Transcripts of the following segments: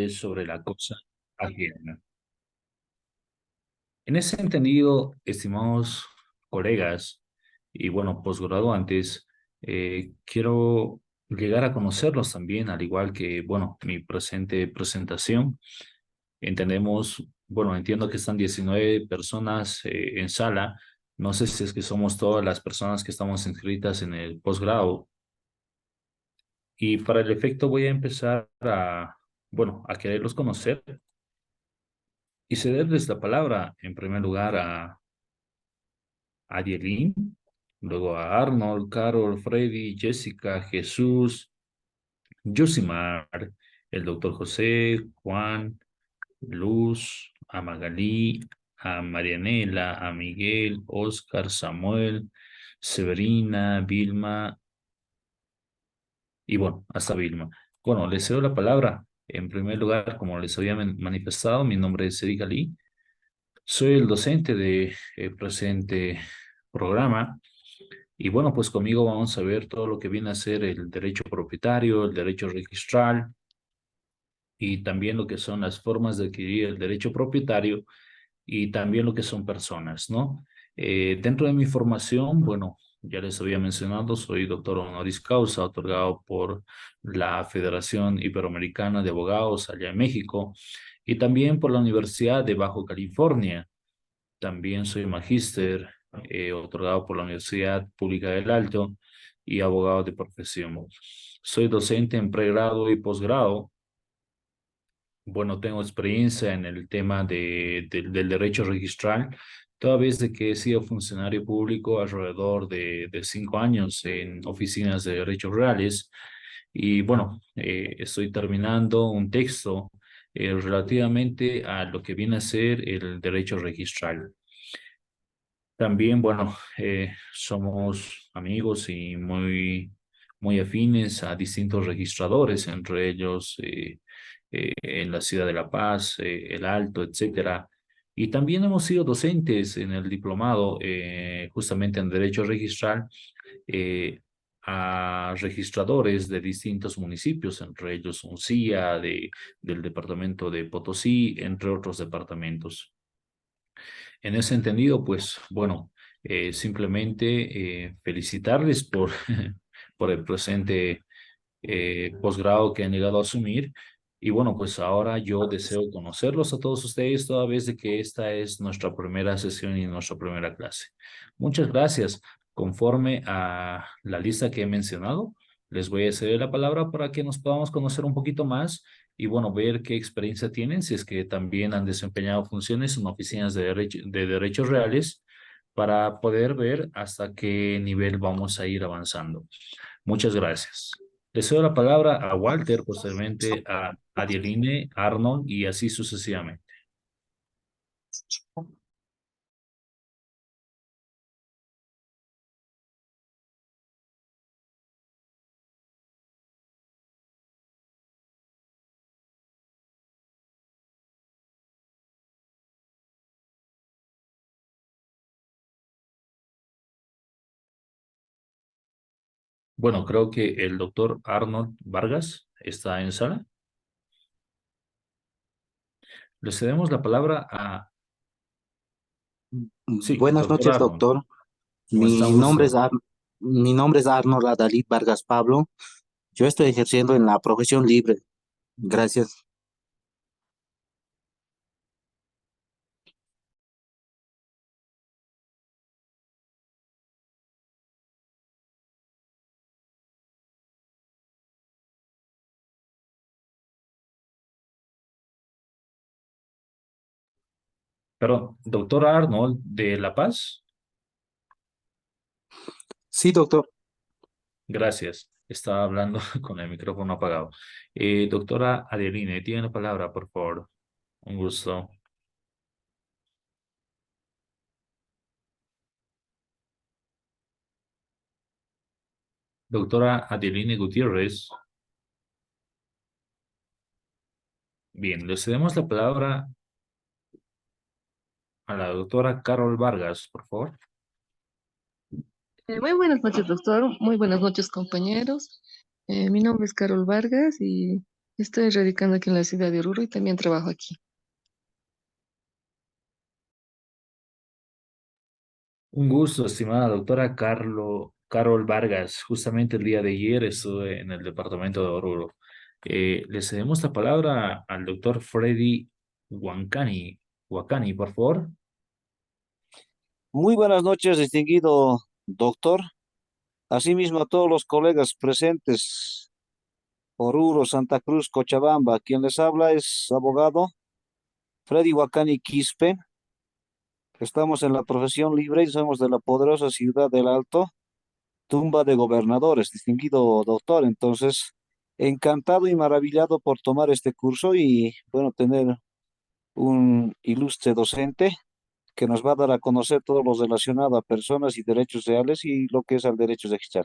sobre la cosa ajena. En ese entendido, estimados colegas y bueno, posgraduantes, quiero llegar a conocerlos también, al igual que, bueno, mi presente presentación. Entendemos, bueno, entiendo que están 19 personas en sala. No sé si es que somos todas las personas que estamos inscritas en el posgrado. Y para el efecto voy a empezar a, bueno, a quererlos conocer y cederles la palabra, en primer lugar, a Dielín, luego a Arnold, Carol, Freddy, Jessica, Jesús, Josimar, el doctor José, Juan, Luz, a Magalí, a Marianela, a Miguel, Oscar, Samuel, Severina, Vilma y bueno, hasta Vilma. Bueno, les cedo la palabra. En primer lugar, como les había manifestado, mi nombre es Erika Lee. Soy el docente de presente programa. Y bueno, pues conmigo vamos a ver todo lo que viene a ser el derecho propietario, el derecho registral y también lo que son las formas de adquirir el derecho propietario y también lo que son personas, ¿no? Dentro de mi formación, bueno, ya les había mencionado, soy doctor honoris causa otorgado por la Federación Iberoamericana de Abogados allá en México y también por la Universidad de Bajo California. También soy magíster otorgado por la Universidad Pública del Alto y abogado de profesión. Soy docente en pregrado y posgrado. Bueno, tengo experiencia en el tema del derecho registral, toda vez de que he sido funcionario público alrededor de 5 años en oficinas de derechos reales. Y bueno, estoy terminando un texto relativamente a lo que viene a ser el derecho registral. También, bueno, somos amigos y muy afines a distintos registradores, entre ellos en la ciudad de La Paz, El Alto, etcétera. Y también hemos sido docentes en el diplomado, justamente en Derecho Registral, eh, a registradores de distintos municipios, entre ellos Uncía, del departamento de Potosí, entre otros departamentos. En ese entendido, pues bueno, simplemente felicitarles por, por el presente posgrado que han llegado a asumir. Y bueno, pues ahora yo deseo conocerlos a todos ustedes, toda vez de que esta es nuestra primera sesión y nuestra primera clase. Muchas gracias. Conforme a la lista que he mencionado, les voy a ceder la palabra para que nos podamos conocer un poquito más y bueno, ver qué experiencia tienen, si es que también han desempeñado funciones en oficinas de derechos reales, para poder ver hasta qué nivel vamos a ir avanzando. Muchas gracias. Le cedo la palabra a Walter, posteriormente a Adieline, Arnold y así sucesivamente. Bueno, creo que el doctor Arnold Vargas está en sala. Le cedemos la palabra a... Sí, Buenas doctor noches, Arnold. doctor. ¿Cómo está? Mi Un nombre gusto. es, mi nombre es Arnold Adalid Vargas Pablo. Yo estoy ejerciendo en la profesión libre. Gracias. Perdón, doctor Arnold de La Paz. Sí, doctor. Gracias. Estaba hablando con el micrófono apagado. Doctora Adeline, tiene la palabra, por favor. Un gusto. Doctora Adeline Gutiérrez. Bien, le cedemos la palabra a la doctora Carol Vargas, por favor. Muy buenas noches, doctor. Muy buenas noches, compañeros. Mi nombre es Carol Vargas y Estoy radicando aquí en la ciudad de Oruro y también trabajo aquí. Un gusto, estimada doctora Carol Vargas. Justamente el día de ayer estuve en el departamento de Oruro. Le cedemos la palabra al doctor Freddy Huacani, por favor. Muy buenas noches, distinguido doctor. Asimismo a todos los colegas presentes, Oruro, Santa Cruz, Cochabamba. Quien les habla es abogado Freddy Wakani Quispe. Estamos en la profesión libre y somos de la poderosa ciudad del Alto, tumba de gobernadores, distinguido doctor. Entonces, encantado y maravillado por tomar este curso y, bueno, tener un ilustre docente que nos va a dar a conocer todo lo relacionado a personas y derechos reales y lo que es al derecho registral.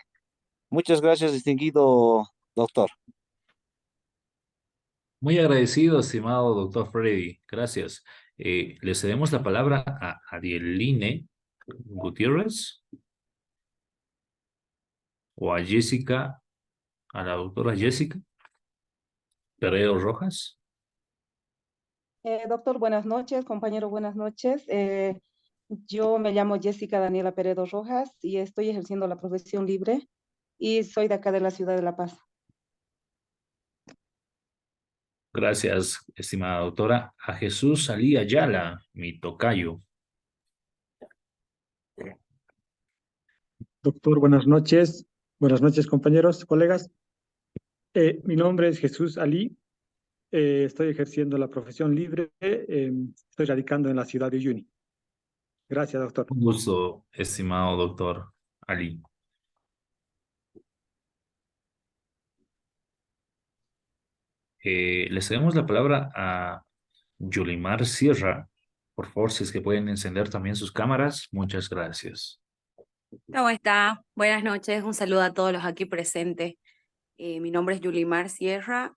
Muchas gracias, distinguido doctor. Muy agradecido, estimado doctor Freddy. Gracias. Le cedemos la palabra a Adieline Gutiérrez o a Jessica, a la doctora Jessica Peredo Rojas. Doctor, buenas noches, compañero, buenas noches. Yo me llamo Jessica Daniela Peredo Rojas y estoy ejerciendo la profesión libre y soy de acá de la ciudad de La Paz. Gracias, estimada doctora. A Jesús Salí Ayala, mi tocayo. Doctor, buenas noches. Buenas noches, compañeros, colegas. Mi nombre es Jesús Ali. Estoy ejerciendo la profesión libre. Estoy radicando en la ciudad de Uyuni. Gracias, doctor. Un gusto, estimado doctor Ali. Le cedemos la palabra a Yulimar Sierra. Por favor, si es que pueden encender también sus cámaras. Muchas gracias. ¿Cómo está? Buenas noches, un saludo a todos los aquí presentes. Mi nombre es Yulimar Sierra,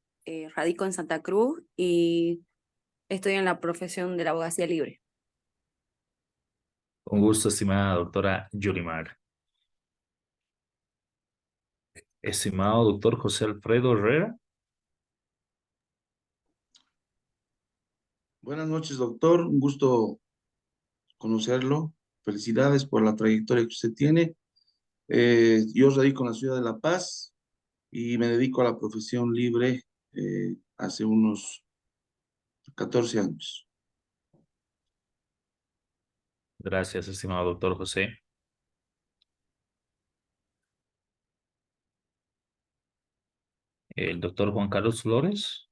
radico en Santa Cruz y estoy en la profesión de la abogacía libre. Un gusto, estimada doctora Yulimar. Estimado doctor José Alfredo Herrera. Buenas noches, doctor. Un gusto conocerlo. Felicidades por la trayectoria que usted tiene. Yo radico en la ciudad de La Paz y me dedico a la profesión libre hace unos 14 años. Gracias, estimado doctor José. El doctor Juan Carlos Flores.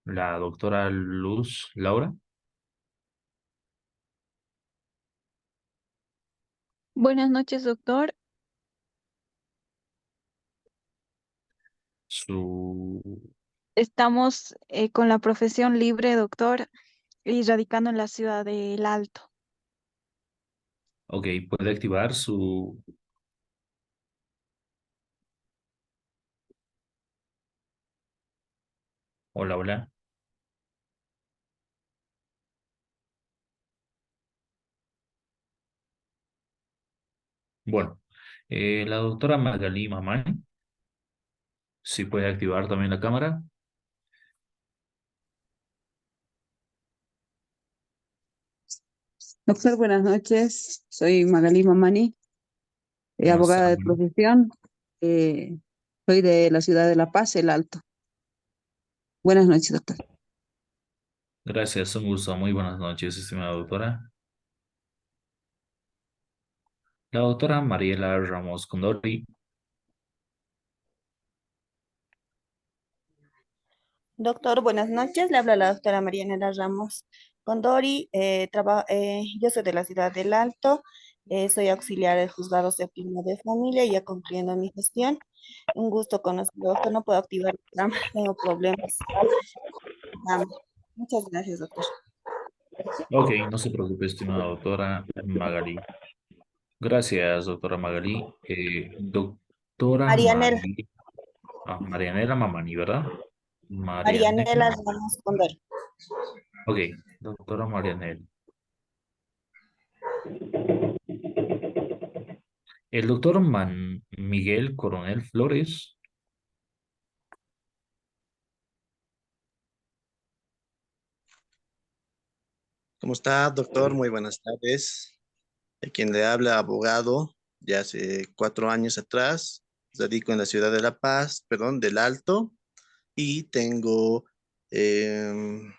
La doctora Luz Laura. Buenas noches, doctor. Su... Estamos con la profesión libre, doctor, y radicando en la ciudad del Alto. Ok, puede activar su... Hola, hola. Bueno, la doctora Magalí Mamani, si puede activar también la cámara. Doctor, buenas noches. Soy Magalí Mamani, ¿Cómo está? abogada de profesión. Eh, Soy de la ciudad de La Paz, El Alto. Buenas noches, doctor. Gracias, un gusto. Muy buenas noches, estimada doctora. La doctora Mariela Ramos Condori. Doctor, buenas noches. Le habla la doctora Marianela Ramos Condori. Yo soy de la ciudad del Alto. Soy auxiliar del juzgado séptimo de familia y ya concluyendo mi gestión. Un gusto conocerlo, doctor. No puedo activar el programa, tengo problemas. Muchas gracias, doctor. Ok, no se preocupe, estimada doctora Magalí. Gracias, doctora Magalí. Doctora Marianela, Marianela Mamani, ¿verdad? Marianela Marianela. Ramos Condori. Ok, doctora Marianela. El doctor Miguel Coronel Flores. ¿Cómo está, doctor? Muy buenas tardes. De quien le habla, abogado, ya hace 4 años atrás. Radico en la ciudad de La Paz, perdón, del Alto, y tengo em,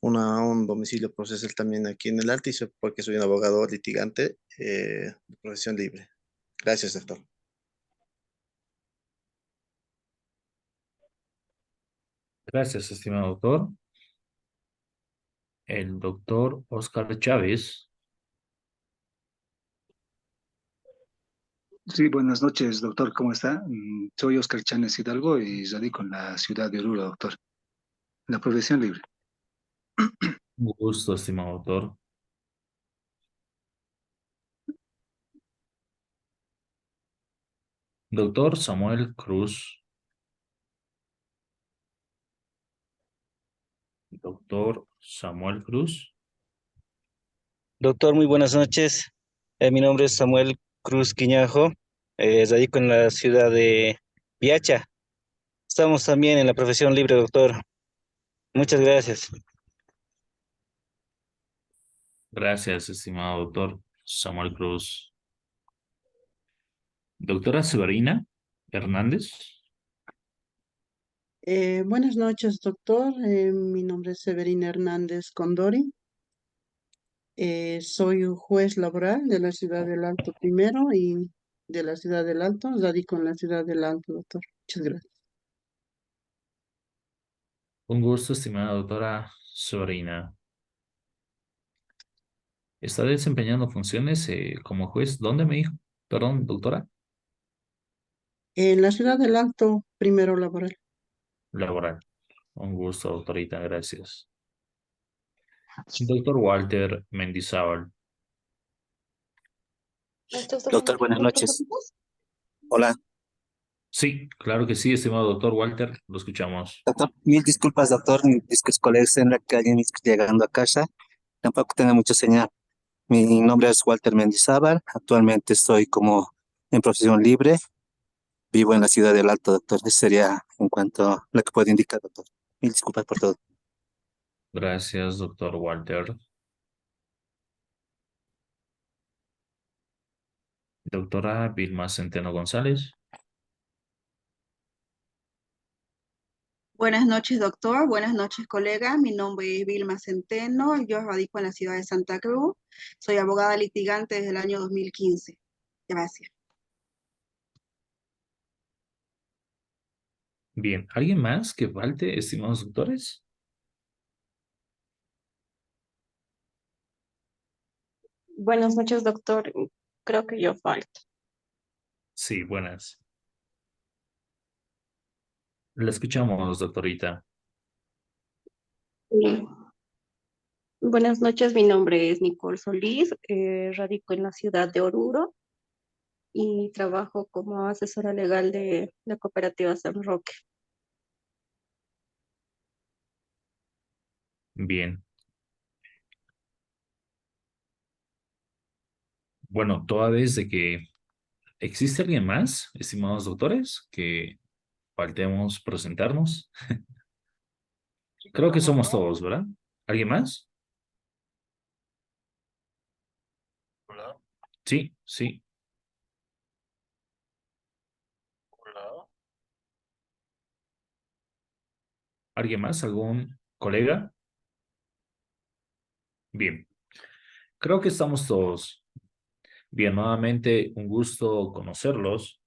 un domicilio procesal también aquí en el Alto, y porque soy un abogado litigante de profesión libre. Gracias, doctor. Gracias, estimado doctor. El doctor Oscar Chávez. Sí, buenas noches, doctor. ¿Cómo está? Soy Oscar Cháñez Hidalgo y radico en la ciudad de Oruro, doctor. La profesión libre. Un gusto, estimado doctor. Doctor Samuel Cruz. Doctor Samuel Cruz. Doctor, muy buenas noches. Mi nombre es Samuel Cruz Quiñajo. Radico en la ciudad de Piacha. Estamos también en la profesión libre, doctor. Muchas gracias. Gracias, estimado doctor Samuel Cruz. Doctora Severina Hernández. Buenas noches, doctor. Mi nombre es Severina Hernández Condori. Soy un juez laboral de la ciudad del Alto primero y de la ciudad del Alto. Radico en la ciudad del Alto, doctor. Muchas gracias. Un gusto, estimada doctora Severina. ¿Está desempeñando funciones como juez? ¿Dónde me dijo? Perdón, doctora. En la ciudad del Alto primero laboral. Laboral. Un gusto, doctorita. Gracias. Doctor Walter Mendizábal. Doctor, buenas noches. Hola. Sí, claro que sí, estimado doctor Walter. Lo escuchamos. Doctor, mil disculpas, doctor. Mis colegas en la calle, llegando a casa. Tampoco tengo mucha señal. Mi nombre es Walter Mendizábal. Actualmente estoy como en profesión libre. Vivo en la ciudad del Alto, doctor. Eso sería en cuanto a lo que puedo indicar, doctor. Mil disculpas por todo. Gracias, doctor Walter. Doctora Vilma Centeno González. Buenas noches, doctor. Buenas noches, colega. Mi nombre es Vilma Centeno. Yo radico en la ciudad de Santa Cruz. Soy abogada litigante desde el año 2015. Gracias. Bien, ¿alguien más que falte, estimados doctores? Buenas noches, doctor. Creo que yo falto. Sí, buenas. La escuchamos, doctorita. Sí. Buenas noches, mi nombre es Nicole Solís, radico en la ciudad de Oruro y trabajo como asesora legal de la cooperativa San Roque. Bien. Bueno, toda vez de que existe alguien más, estimados doctores, que faltemos presentarnos. Creo que somos todos, ¿verdad? ¿Alguien más? Hola, Sí, sí. hola. ¿Alguien más? ¿Algún colega? Bien. Creo que estamos todos. Bien, nuevamente un gusto conocerlos.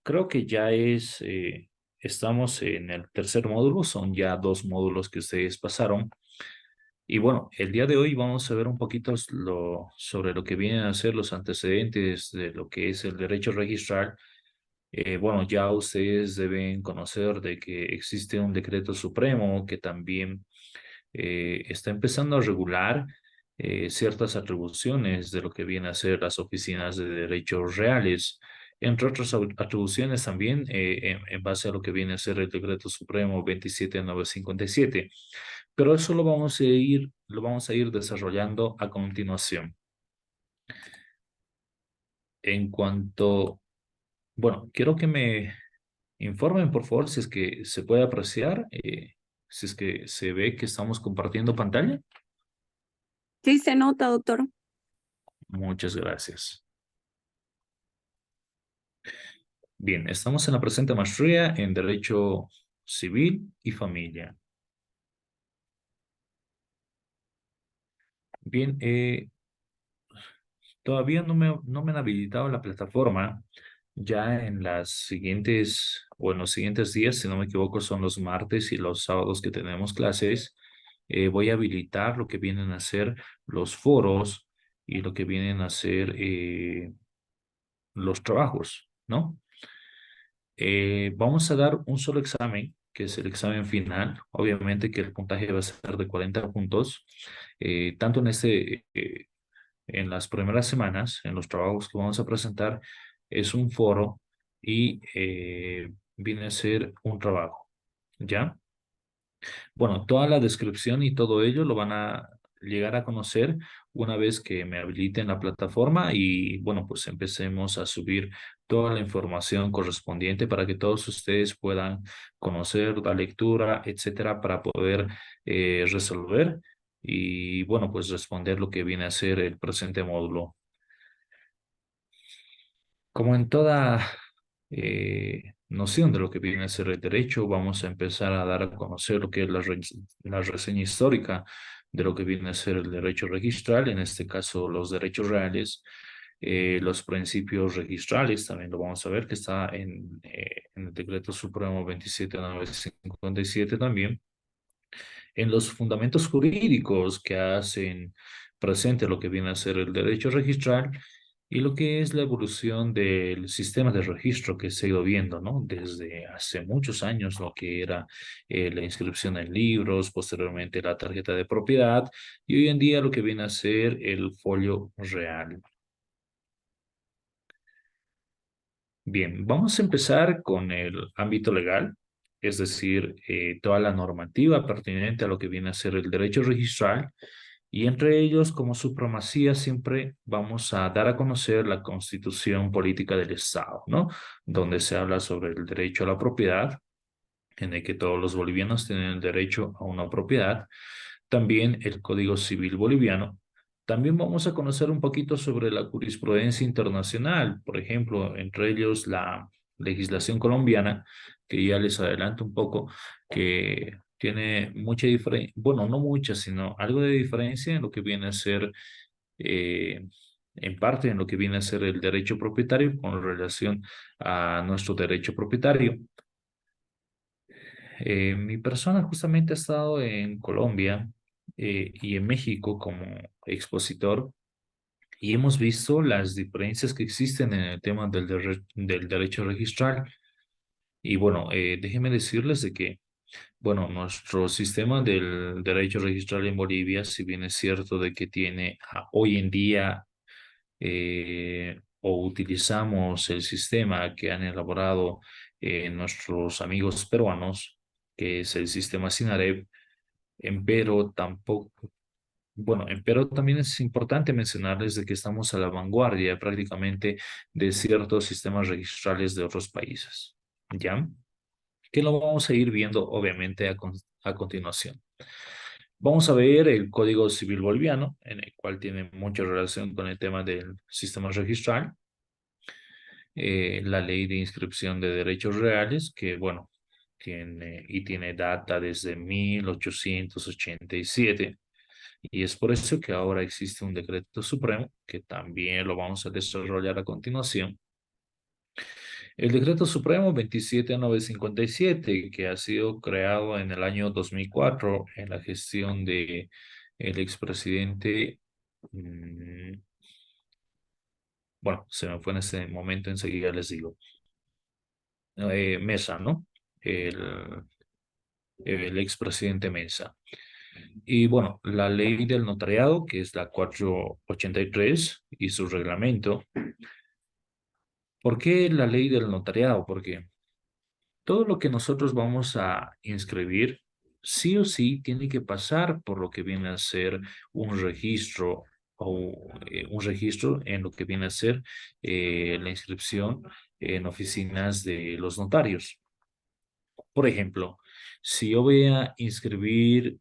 Creo que estamos en el tercer módulo, son ya 2 módulos que ustedes pasaron. Y bueno, el día de hoy vamos a ver un poquito sobre lo que vienen a ser los antecedentes de lo que es el derecho registral. Bueno, ya ustedes deben conocer de que existe un decreto supremo que también está empezando a regular ciertas atribuciones de lo que viene a ser las oficinas de derechos reales, entre otras atribuciones también en base a lo que viene a ser el decreto supremo 27957. Pero eso lo vamos a ir desarrollando a continuación. En cuanto, bueno, quiero que me informen, por favor, si es que se puede apreciar, si es que se ve que estamos compartiendo pantalla. Sí, se nota, doctor. Muchas gracias. Bien, estamos en la presente maestría en Derecho Civil y Familia. Bien, todavía no me han habilitado la plataforma. Ya en las siguientes, o en los siguientes días, si no me equivoco, son los martes y los sábados que tenemos clases. Voy a habilitar lo que vienen a ser los foros y lo que vienen a ser los trabajos, ¿no? Vamos a dar un solo examen, que es el examen final. Obviamente que el puntaje va a ser de 40 puntos. Tanto en las primeras semanas, en los trabajos que vamos a presentar, es un foro y viene a ser un trabajo, ¿ya? Bueno, toda la descripción y todo ello lo van a llegar a conocer una vez que me habiliten la plataforma y bueno, pues empecemos a subir toda la información correspondiente para que todos ustedes puedan conocer la lectura, etcétera, para poder resolver y bueno, pues responder lo que viene a ser el presente módulo. Como en toda noción de lo que viene a ser el derecho, vamos a empezar a dar a conocer lo que es la reseña histórica de lo que viene a ser el derecho registral, en este caso los derechos reales, los principios registrales, también lo vamos a ver que está en el Decreto Supremo 27957 también, en los fundamentos jurídicos que hacen presente lo que viene a ser el derecho registral y lo que es la evolución del sistema de registro que se ha ido viendo, ¿no? Desde hace muchos años, lo que era la inscripción en libros, posteriormente la tarjeta de propiedad y hoy en día lo que viene a ser el folio real. Bien, vamos a empezar con el ámbito legal, es decir, toda la normativa pertinente a lo que viene a ser el derecho registral, y entre ellos, como supremacía, siempre vamos a dar a conocer la Constitución Política del Estado, ¿no? Donde se habla sobre el derecho a la propiedad, en el que todos los bolivianos tienen el derecho a una propiedad. También el Código Civil Boliviano. También vamos a conocer un poquito sobre la jurisprudencia internacional, por ejemplo, entre ellos la legislación colombiana, que ya les adelanto un poco, que tiene mucha diferencia, bueno, no mucha, sino algo de diferencia en lo que viene a ser, en parte en lo que viene a ser el derecho propietario con relación a nuestro derecho propietario. Mi persona justamente ha estado en Colombia y en México como expositor y hemos visto las diferencias que existen en el tema del derecho registral. Y bueno, déjenme decirles de que, bueno, nuestro sistema del derecho registral en Bolivia, si bien es cierto de que tiene hoy en día o utilizamos el sistema que han elaborado nuestros amigos peruanos, que es el sistema SINAREP, empero tampoco, bueno, empero también es importante mencionarles de que estamos a la vanguardia prácticamente de ciertos sistemas registrales de otros países, ¿ya? Que lo vamos a ir viendo obviamente a continuación. Vamos a ver el Código Civil Boliviano, en el cual tiene mucha relación con el tema del sistema registral. La Ley de Inscripción de Derechos Reales, que bueno, tiene data desde 1887. Y es por eso que ahora existe un decreto supremo, que también lo vamos a desarrollar a continuación. El decreto supremo 27957, que ha sido creado en el año 2004 en la gestión de el expresidente, bueno, se me fue en ese momento, enseguida les digo, Mesa, ¿no? El expresidente Mesa. Y bueno, la ley del notariado, que es la 483 y su reglamento. ¿Por qué la ley del notariado? Porque todo lo que nosotros vamos a inscribir, sí o sí, tiene que pasar por lo que viene a ser un registro un registro en lo que viene a ser la inscripción en oficinas de los notarios. Por ejemplo, si yo voy a inscribir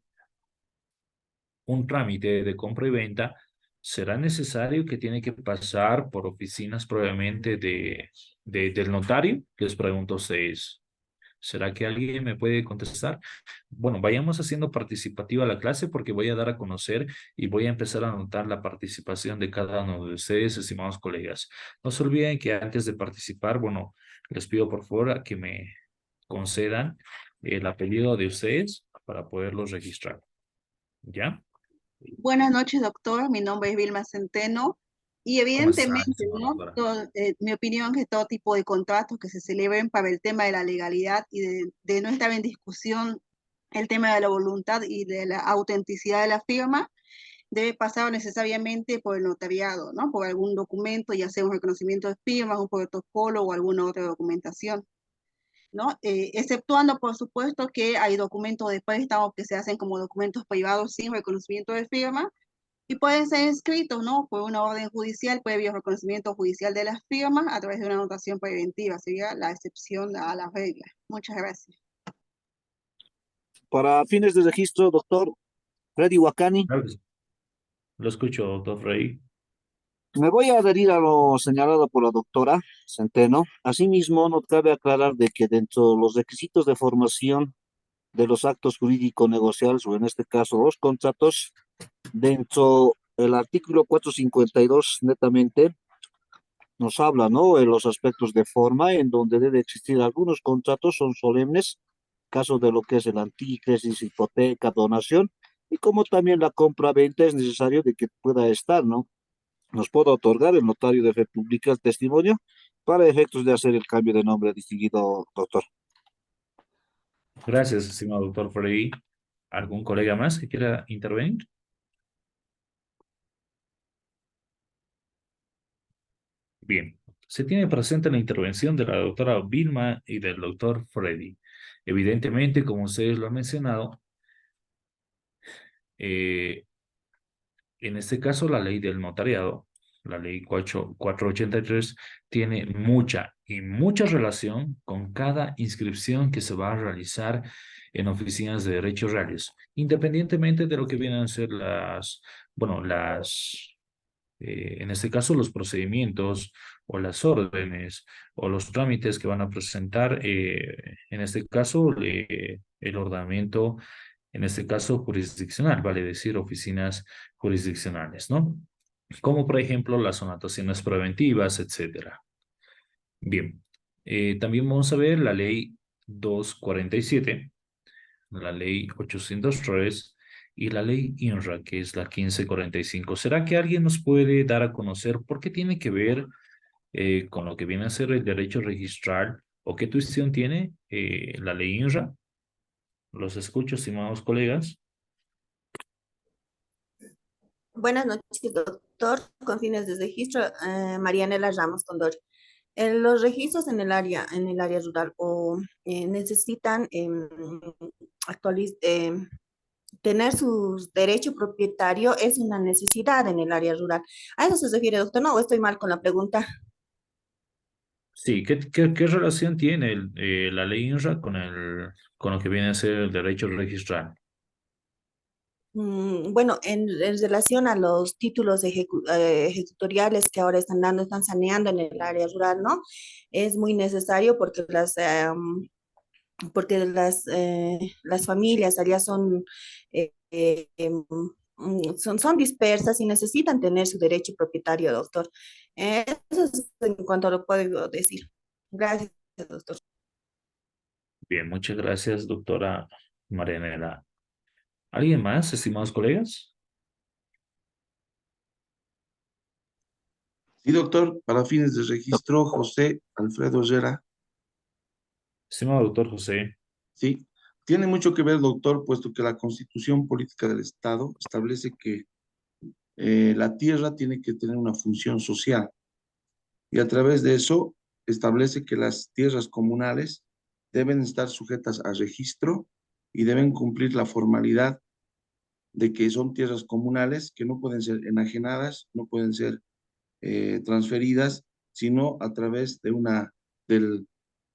un trámite de compra y venta, será necesario que tiene que pasar por oficinas previamente del notario. Les pregunto a ustedes, ¿será que alguien me puede contestar? Bueno, vayamos haciendo participativa la clase porque voy a dar a conocer y voy a empezar a anotar la participación de cada uno de ustedes, estimados colegas. No se olviden que antes de participar, bueno, les pido por favor a que me concedan el apellido de ustedes para poderlos registrar. ¿Ya? Buenas noches, doctor. Mi nombre es Vilma Centeno. Y ¿Cómo están, evidentemente, estimada ¿no? doctora? Mi opinión es que todo tipo de contratos que se celebren para el tema de la legalidad y de no estar en discusión el tema de la voluntad y de la autenticidad de la firma, debe pasar necesariamente por el notariado, ¿no? Por algún documento, ya sea un reconocimiento de firmas, un protocolo o alguna otra documentación, ¿no? Exceptuando, por supuesto, que hay documentos de préstamo que se hacen como documentos privados sin reconocimiento de firma y pueden ser escritos, ¿no? Por una orden judicial previo reconocimiento judicial de las firmas a través de una anotación preventiva. Sería la excepción a la regla. Muchas gracias. Para fines de registro, doctor Freddy Wakani, Claro que sí. Lo escucho, doctor Rey. me voy a adherir a lo señalado por la doctora Centeno. Asimismo, no cabe aclarar de que dentro de los requisitos de formación de los actos jurídicos negociables, o en este caso los contratos, dentro del artículo 452 netamente nos habla, ¿no? En los aspectos de forma, en donde debe existir algunos contratos, son solemnes, caso de lo que es el antícresis, hipoteca, donación, y como también la compra-venta es necesario de que pueda estar, ¿no? Nos puede otorgar el notario de fe pública el testimonio para efectos de hacer el cambio de nombre, distinguido doctor. Gracias, estimado doctor Frey. ¿Algún colega más que quiera intervenir? Bien, se tiene presente la intervención de la doctora Vilma y del doctor Freddy. Evidentemente, como ustedes lo han mencionado, en este caso la ley del notariado, la ley 483, tiene mucha y mucha relación con cada inscripción que se va a realizar en oficinas de derechos reales, independientemente de lo que vienen a ser en este caso, los procedimientos o las órdenes o los trámites que van a presentar, en este caso, el ordenamiento, en este caso, jurisdiccional, vale decir, oficinas jurisdiccionales, ¿no? Como por ejemplo las anotaciones preventivas, etcétera. Bien, también vamos a ver la ley 247, la ley 803 y la ley INRA, que es la 1545. ¿Será que alguien nos puede dar a conocer por qué tiene que ver con lo que viene a ser el derecho registral o qué tuición tiene la ley INRA? Los escucho, estimados colegas. Buenas noches, doctor. Con fines de registro, Marianela Ramos Condori. Los registros en el área rural necesitan tener su derecho propietario, es una necesidad en el área rural. ¿A eso se refiere, doctor? No, ¿o estoy mal con la pregunta? Sí, ¿qué relación tiene la ley INRA con lo que viene a ser el derecho registral? Bueno, en relación a los títulos ejecutoriales que ahora están saneando en el área rural, ¿no? Es muy necesario porque las familias allá son dispersas y necesitan tener su derecho propietario, doctor. Eso es en cuanto lo puedo decir. Gracias, doctor. Bien, muchas gracias, doctora Marianela. ¿Alguien más, estimados colegas? Sí, doctor, para fines de registro, José Alfredo Herrera. Estimado doctor José. Sí, tiene mucho que ver, doctor, puesto que la Constitución Política del Estado establece que la tierra tiene que tener una función social y a través de eso establece que las tierras comunales deben estar sujetas a registro y deben cumplir la formalidad de que son tierras comunales que no pueden ser enajenadas, no pueden ser transferidas, sino a través del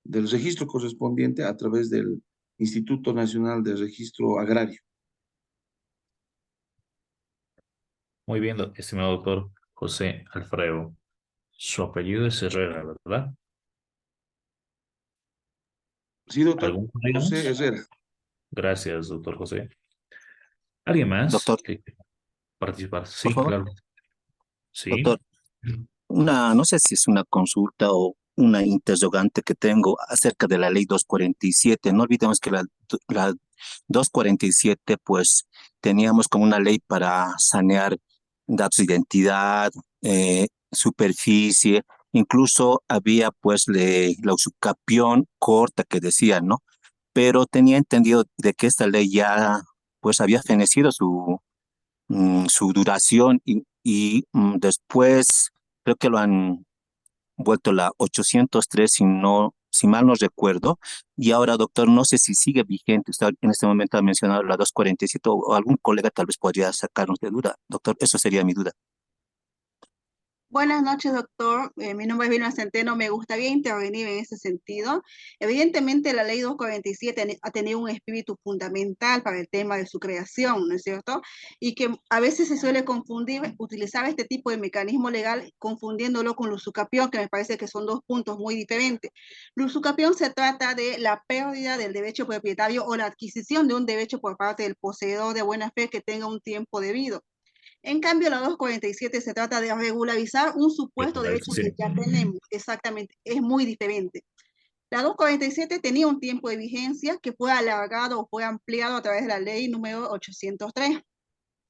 registro correspondiente, a través del Instituto Nacional de Registro Agrario. Muy bien, estimado doctor José Alfredo. Su apellido es Herrera, ¿verdad? Sí, doctor ¿Algún colega José más? Herrera. Gracias, doctor José. ¿Alguien más Doctor, que quiera participar? por Sí, favor. claro. Sí. Doctor, no sé si es una consulta o una interrogante que tengo acerca de la ley 247. No olvidemos que la 247, pues teníamos como una ley para sanear datos de identidad, superficie, incluso había pues la usucapión corta que decía, ¿no? Pero tenía entendido de que esta ley ya pues había fenecido su duración y después creo que lo han vuelto la 803 si mal no recuerdo. Y ahora, doctor, no sé si sigue vigente. Usted en este momento ha mencionado la 247 o algún colega tal vez podría sacarnos de duda. Doctor, eso sería mi duda. Buenas noches, doctor. Mi nombre es Vilma Centeno. Me gustaría intervenir en ese sentido. Evidentemente, la ley 247 ha tenido un espíritu fundamental para el tema de su creación, ¿no es cierto? Y que a veces se suele confundir, utilizar este tipo de mecanismo legal confundiéndolo con la usucapión, que me parece que son dos puntos muy diferentes. La usucapión se trata de la pérdida del derecho propietario o la adquisición de un derecho por parte del poseedor de buena fe que tenga un tiempo debido. En cambio, la 247 se trata de regularizar un supuesto derecho que Regularización. ya tenemos. Exactamente, es muy diferente. La 247 tenía un tiempo de vigencia que fue alargado o fue ampliado a través de la ley número 803,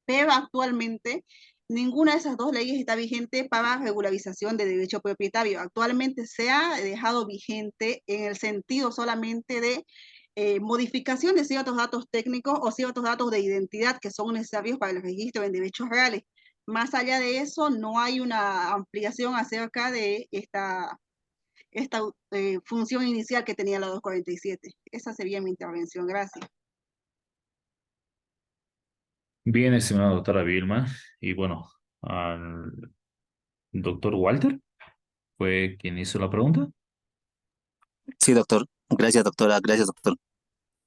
pero actualmente ninguna de esas dos leyes está vigente para regularización de derecho propietario. Actualmente se ha dejado vigente en el sentido solamente de modificación de ciertos datos técnicos o ciertos datos de identidad que son necesarios para el registro en derechos reales. Más allá de eso, no hay una ampliación acerca de esta función inicial que tenía la 247. Esa sería mi intervención. Gracias. Bien, estimada doctora Vilma. Y bueno, al doctor Walter fue quien hizo la pregunta. Sí, doctor. Gracias, doctora. Gracias, doctor.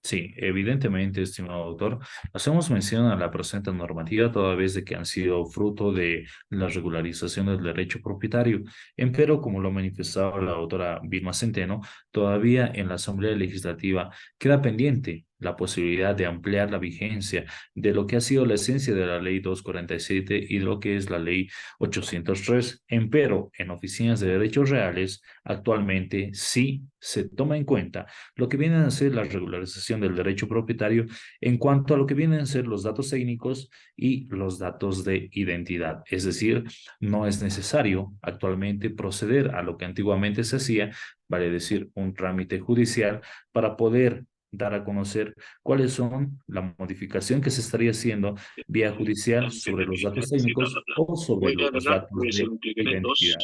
Sí, evidentemente, estimado doctor, hacemos mención a la presente normativa toda vez de que han sido fruto de la regularización del derecho propietario. Empero, como lo manifestaba la doctora Vilma Centeno, todavía en la Asamblea Legislativa queda pendiente la posibilidad de ampliar la vigencia de lo que ha sido la esencia de la ley 247 y de lo que es la ley 803. Empero, en oficinas de derechos reales, actualmente sí se toma en cuenta lo que viene a ser la regularización del derecho propietario en cuanto a lo que vienen a ser los datos técnicos y los datos de identidad. Es decir, no es necesario actualmente proceder a lo que antiguamente se hacía, vale decir, un trámite judicial para poder dar a conocer cuáles son la modificación que se estaría haciendo vía judicial sobre los datos técnicos o sobre Voy a los agarrar, datos voy a hacer de un clic en el identidad.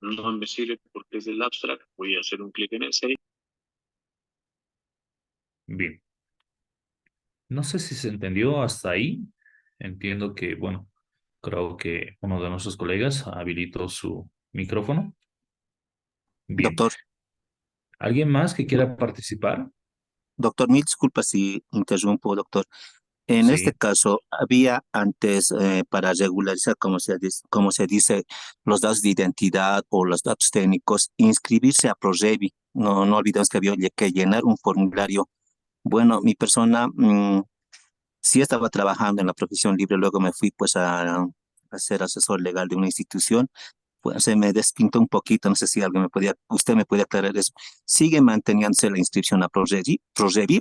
2. No me sirve porque es del abstract. Voy a hacer un clic en el 6. Bien. No sé si se entendió hasta ahí. Entiendo que, bueno, creo que uno de nuestros colegas habilitó su micrófono. Bien. Doctor, ¿Alguien más que quiera participar? doctor, mil disculpas si interrumpo, doctor. En este Sí. caso, había antes, para regularizar, como se dice, los datos de identidad o los datos técnicos, inscribirse a ProRevi. No olvidemos que había que llenar un formulario. Bueno, mi persona sí estaba trabajando en la profesión libre, luego me fui pues a ser asesor legal de una institución. Pues se me despintó un poquito, no sé si usted me puede aclarar eso. ¿Sigue manteniéndose la inscripción a ProRevi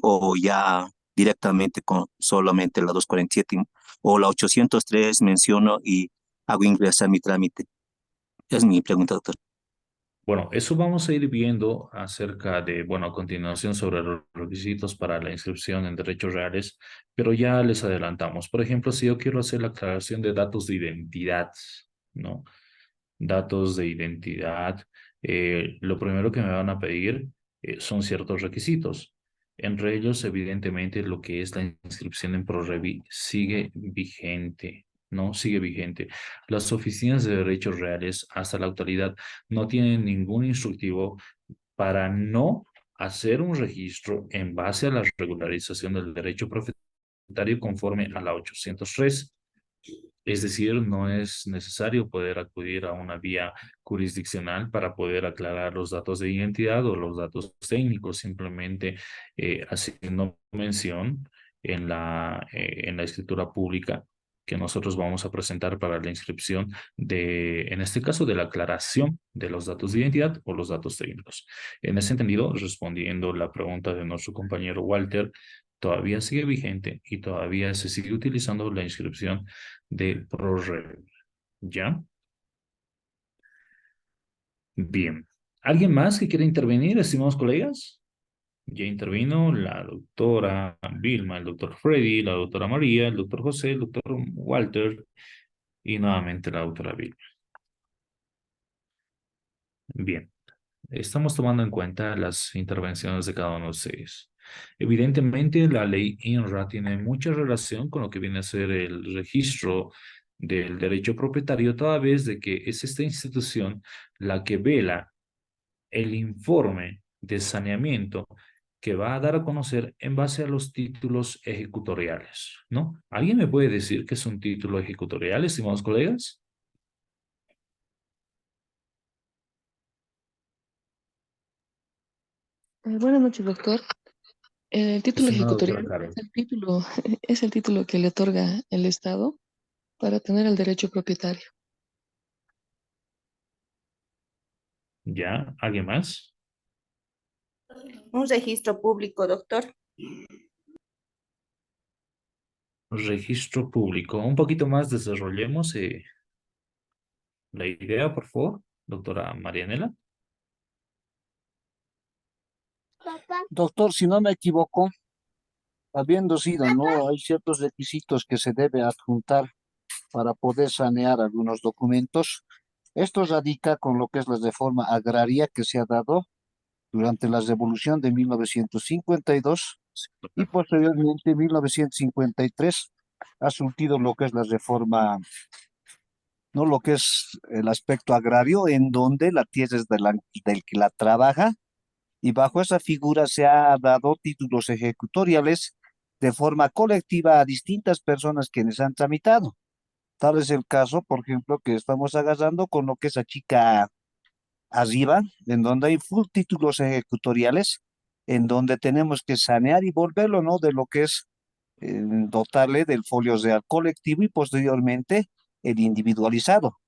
o ya directamente con solamente la 247 o la 803 menciono y hago ingresar mi trámite? Es mi pregunta, doctor. Bueno, eso vamos a ir viendo acerca de, bueno, a continuación sobre los requisitos para la inscripción en derechos reales, pero ya les adelantamos. Por ejemplo, si yo quiero hacer la aclaración de datos de identidad, ¿no? Datos de identidad, lo primero que me van a pedir son ciertos requisitos. Entre ellos, evidentemente, lo que es la inscripción en ProRevi sigue vigente, ¿no? Sigue vigente. Las oficinas de derechos reales hasta la actualidad no tienen ningún instructivo para no hacer un registro en base a la regularización del derecho propietario conforme a la 803. Es decir, no es necesario poder acudir a una vía jurisdiccional para poder aclarar los datos de identidad o los datos técnicos, simplemente haciendo mención en la escritura pública que nosotros vamos a presentar para la inscripción en este caso, de la aclaración de los datos de identidad o los datos técnicos. En ese entendido, respondiendo la pregunta de nuestro compañero Walter, todavía sigue vigente y todavía se sigue utilizando la inscripción de ProRevi. ¿Ya? Bien. ¿Alguien más que quiera intervenir, estimados colegas? Ya intervino la doctora Vilma, el doctor Freddy, la doctora María, el doctor José, el doctor Walter y nuevamente la doctora Vilma. Bien. Estamos tomando en cuenta las intervenciones de cada uno de ustedes. Evidentemente, la ley INRA tiene mucha relación con lo que viene a ser el registro del derecho propietario, toda vez de que es esta institución la que vela el informe de saneamiento que va a dar a conocer en base a los títulos ejecutoriales, ¿no? ¿Alguien me puede decir qué es un título ejecutorial, estimados colegas? Buenas noches, doctor. El título Estimada doctora ejecutorial Carol. es el título, es el título que le otorga el Estado para tener el derecho propietario. ¿Ya? ¿Alguien más? Un registro público, doctor. Registro público. Un poquito más desarrollemos la idea, por favor, doctora Marianela. Doctor, si no me equivoco, habiendo sido, ¿no? Hay ciertos requisitos que se debe adjuntar para poder sanear algunos documentos. Esto radica con lo que es la reforma agraria que se ha dado durante la Revolución de 1952 y posteriormente en 1953 ha surtido lo que es la reforma, no lo que es el aspecto agrario, en donde la tierra es del que la trabaja y bajo esa figura se ha dado títulos ejecutoriales de forma colectiva a distintas personas quienes han tramitado. Tal es el caso, por ejemplo, que estamos agarrando con lo que es la chica arriba, en donde hay full títulos ejecutoriales, en donde tenemos que sanear y volverlo, ¿no? De lo que es dotarle del folio real colectivo y posteriormente el individualizado,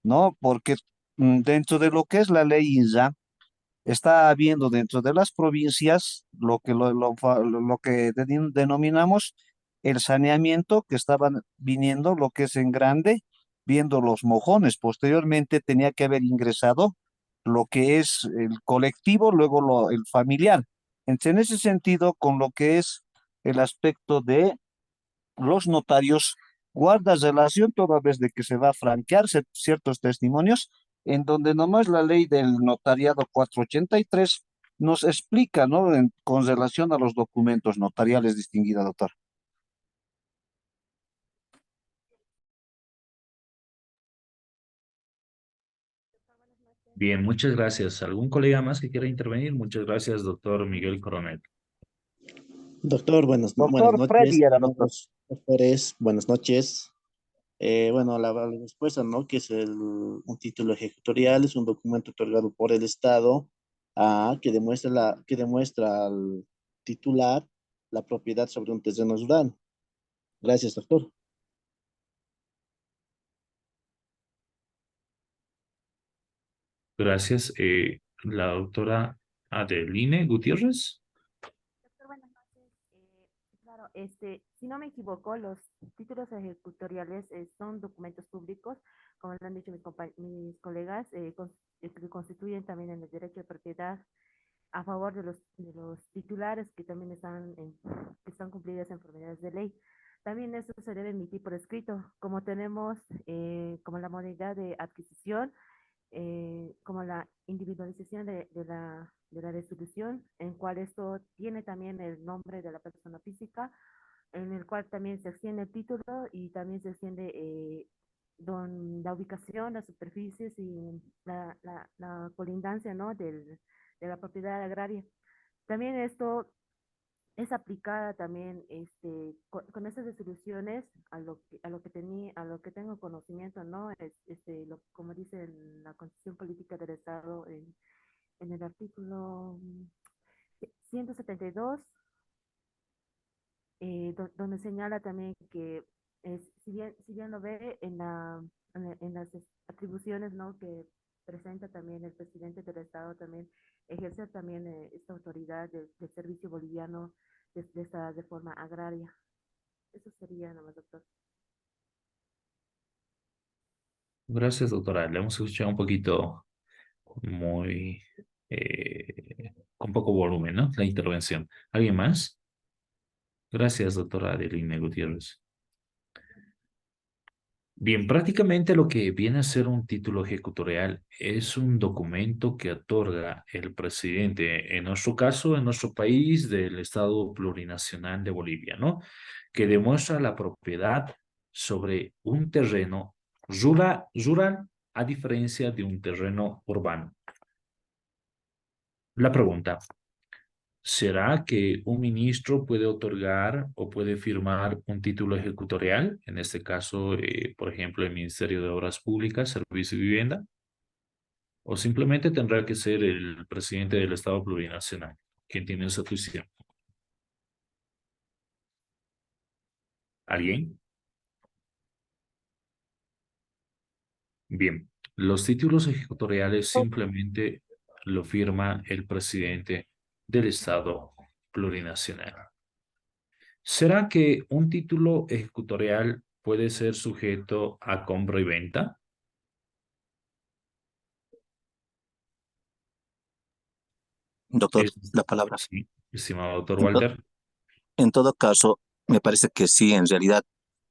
¿no? Porque dentro de lo que es la ley INSA, está habiendo dentro de las provincias lo que denominamos el saneamiento, que estaban viniendo lo que es en grande, viendo los mojones. Posteriormente tenía que haber ingresado lo que es el colectivo, luego el familiar. Entonces, en ese sentido, con lo que es el aspecto de los notarios, guarda relación toda vez de que se va a franquear ciertos testimonios, en donde nomás la ley del notariado 483 nos explica, ¿no? Con relación a los documentos notariales, distinguida doctor. Bien, muchas gracias. ¿Algún colega más que quiera intervenir? Muchas gracias, doctor Miguel Coronel. Doctor, buenas Doctor noches, Freddy era doctor. estimados doctores, buenas noches. Bueno, la respuesta, ¿no? Que es un título ejecutorial, es un documento otorgado por el Estado que demuestra al titular la propiedad sobre un terreno rural. Gracias, doctor. Gracias. La doctora Adeline Gutiérrez. Doctor, buenas noches. Claro, si no me equivoco, los títulos ejecutoriales son documentos públicos, como lo han dicho mis colegas, que constituyen también en el derecho de propiedad a favor de los titulares que también que están cumplidas en formalidades de ley. También eso se debe emitir por escrito, como tenemos como la modalidad de adquisición, como la individualización de la resolución, en cual esto tiene también el nombre de la persona física, en el cual también se extiende el título y también se extiende la ubicación, las superficies y la colindancia, ¿no? De la propiedad agraria. También esto es aplicada también con estas resoluciones a lo que tengo conocimiento, ¿no? Como dice en la Constitución Política del Estado en el artículo 172, donde señala también que si bien lo ve en las atribuciones, ¿no? Que presenta también el presidente del Estado, también ejercer también esta autoridad del servicio boliviano de esta reforma agraria. Eso sería nomás, doctor. Gracias, doctora. Le hemos escuchado un poquito muy, con poco volumen, ¿no? La intervención. ¿Alguien más? Gracias, doctora Adeline Gutiérrez. Bien, prácticamente lo que viene a ser un título ejecutorial es un documento que otorga el presidente, en nuestro caso, en nuestro país, del Estado Plurinacional de Bolivia, ¿no? Que demuestra la propiedad sobre un terreno rural a diferencia de un terreno urbano. La pregunta, ¿será que un ministro puede otorgar o puede firmar un título ejecutorial? En este caso, por ejemplo, el Ministerio de Obras Públicas, Servicio y Vivienda. ¿O simplemente tendrá que ser el presidente del Estado Plurinacional quien tiene esa función? ¿Alguien? Bien, los títulos ejecutoriales simplemente lo firma el presidente del Estado Plurinacional. ¿Será que un título ejecutorial puede ser sujeto a compra y venta? Doctor, la palabra. Sí, estimado doctor En, to- Walter. en todo caso, me parece que sí, en realidad,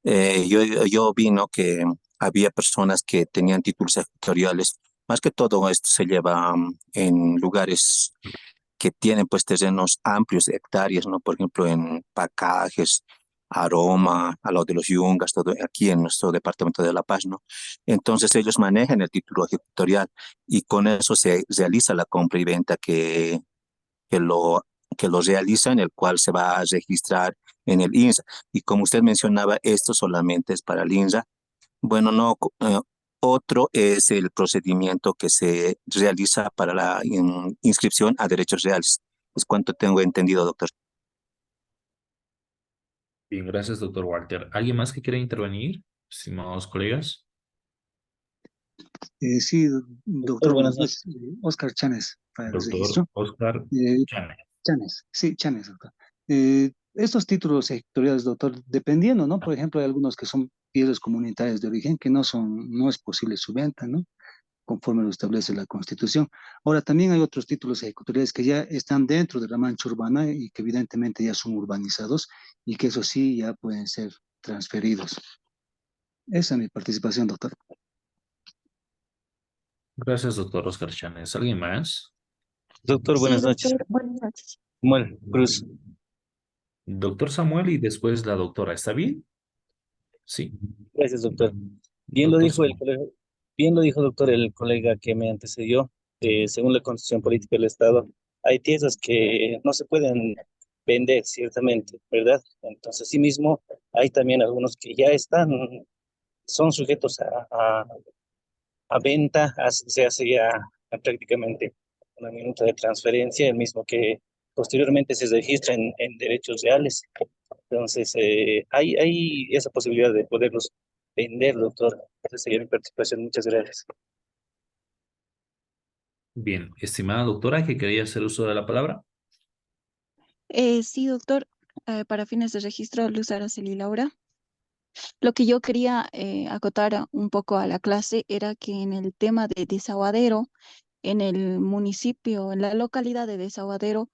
yo vi, ¿no? Que había personas que tenían títulos ejecutoriales. Más que todo esto se lleva en lugares que tienen pues terrenos amplios de hectáreas, ¿no? Por ejemplo, en Pacajes, Aroma, al lado de los Yungas, todo aquí en nuestro departamento de La Paz, ¿no? Entonces ellos manejan el título ejecutorial y con eso se realiza la compra y venta que lo, que lo realiza, en el cual se va a registrar en el INSA. Y como usted mencionaba, esto solamente es para el INSA. Bueno, no, otro es el procedimiento que se realiza para la inscripción a derechos reales. Es cuanto tengo entendido, doctor. Bien, gracias, doctor Walter. ¿Alguien más que quiera intervenir, estimados colegas? Sí, Doctor, doctor, buenas buenas noches. noches. Oscar Chanes, para el Doctor registro. Oscar Eh, Chane. Chanes, sí, Chanes, doctor. Estos títulos sectoriales, doctor, dependiendo, ¿no? Por ejemplo, hay algunos que son bienes comunitarios de origen que no es posible su venta, ¿no? Conforme lo establece la Constitución. Ahora, también hay otros títulos ejecutoriales que ya están dentro de la mancha urbana y que evidentemente ya son urbanizados y que eso sí ya pueden ser transferidos. Esa es mi participación, doctor. Gracias, doctor Oscar Chanes. ¿Alguien más? Doctor, Sí, buenas noches. doctor, buenas noches. Samuel Cruz. Doctor Samuel y después la doctora. ¿Está bien? Sí. Gracias, doctor. Doctor Samuel. Bien lo dijo, doctor, el colega que me antecedió. Según la Constitución Política del Estado, hay tierras que no se pueden vender, ciertamente, ¿verdad? Entonces, asimismo, hay también algunos que ya son sujetos a venta, se hace ya prácticamente una minuta de transferencia, el mismo que posteriormente se registra en derechos reales. Entonces, hay esa posibilidad de poderlos vender, doctor. Esa sería mi participación. Muchas gracias. Bien, estimada doctora, que quería hacer uso de la palabra. Sí, doctor, para fines de registro, Luz Araceli Laura. Lo que yo quería acotar un poco a la clase era que en el tema de Desaguadero, en el municipio, en la localidad de Desaguadero,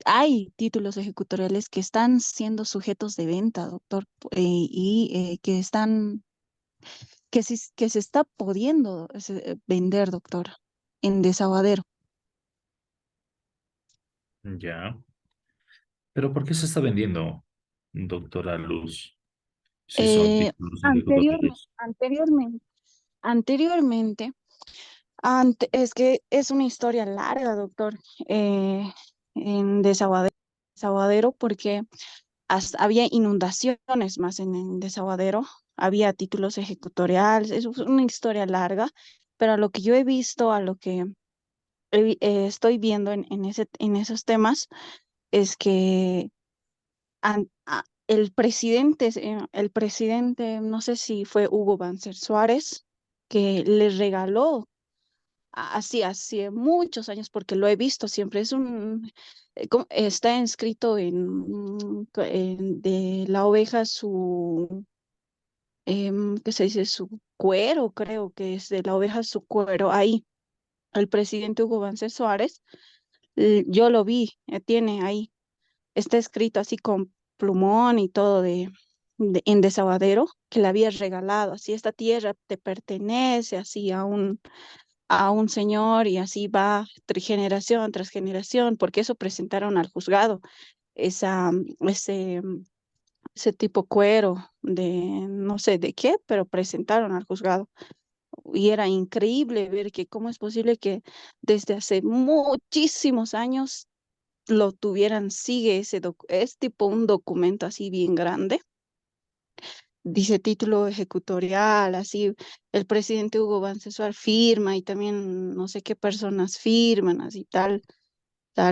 hay títulos ejecutoriales que están siendo sujetos de venta, doctor, y que están que se está pudiendo vender, doctor, en Desaguadero. Ya. Pero ¿por qué se está vendiendo, doctora Luz, si son Eh, títulos anteriormente, ejecutoriales? anteriormente, es que es una historia larga, doctor, en Desaguadero, porque había inundaciones más en Desaguadero, había títulos ejecutoriales, es una historia larga, pero a lo que yo he visto, a lo que estoy viendo en esos temas, es que el presidente, no sé si fue Hugo Banzer Suárez, que le regaló así hace muchos años, porque lo he visto siempre, está inscrito de la oveja ¿qué se dice? Su cuero, creo que es de la oveja su cuero, ahí, el presidente Hugo Banzer Suárez, yo lo vi, tiene ahí, está escrito así con plumón y todo en Desaguadero, que le había regalado, así esta tierra te pertenece, así a un señor y así va generación tras generación, porque eso presentaron al juzgado, esa, ese, ese tipo cuero de no sé de qué, pero presentaron al juzgado. Y era increíble ver que cómo es posible que desde hace muchísimos años lo tuvieran, sigue es tipo un documento así bien grande, dice título ejecutorial, así el presidente Hugo Bancesuar firma y también no sé qué personas firman, así tal, a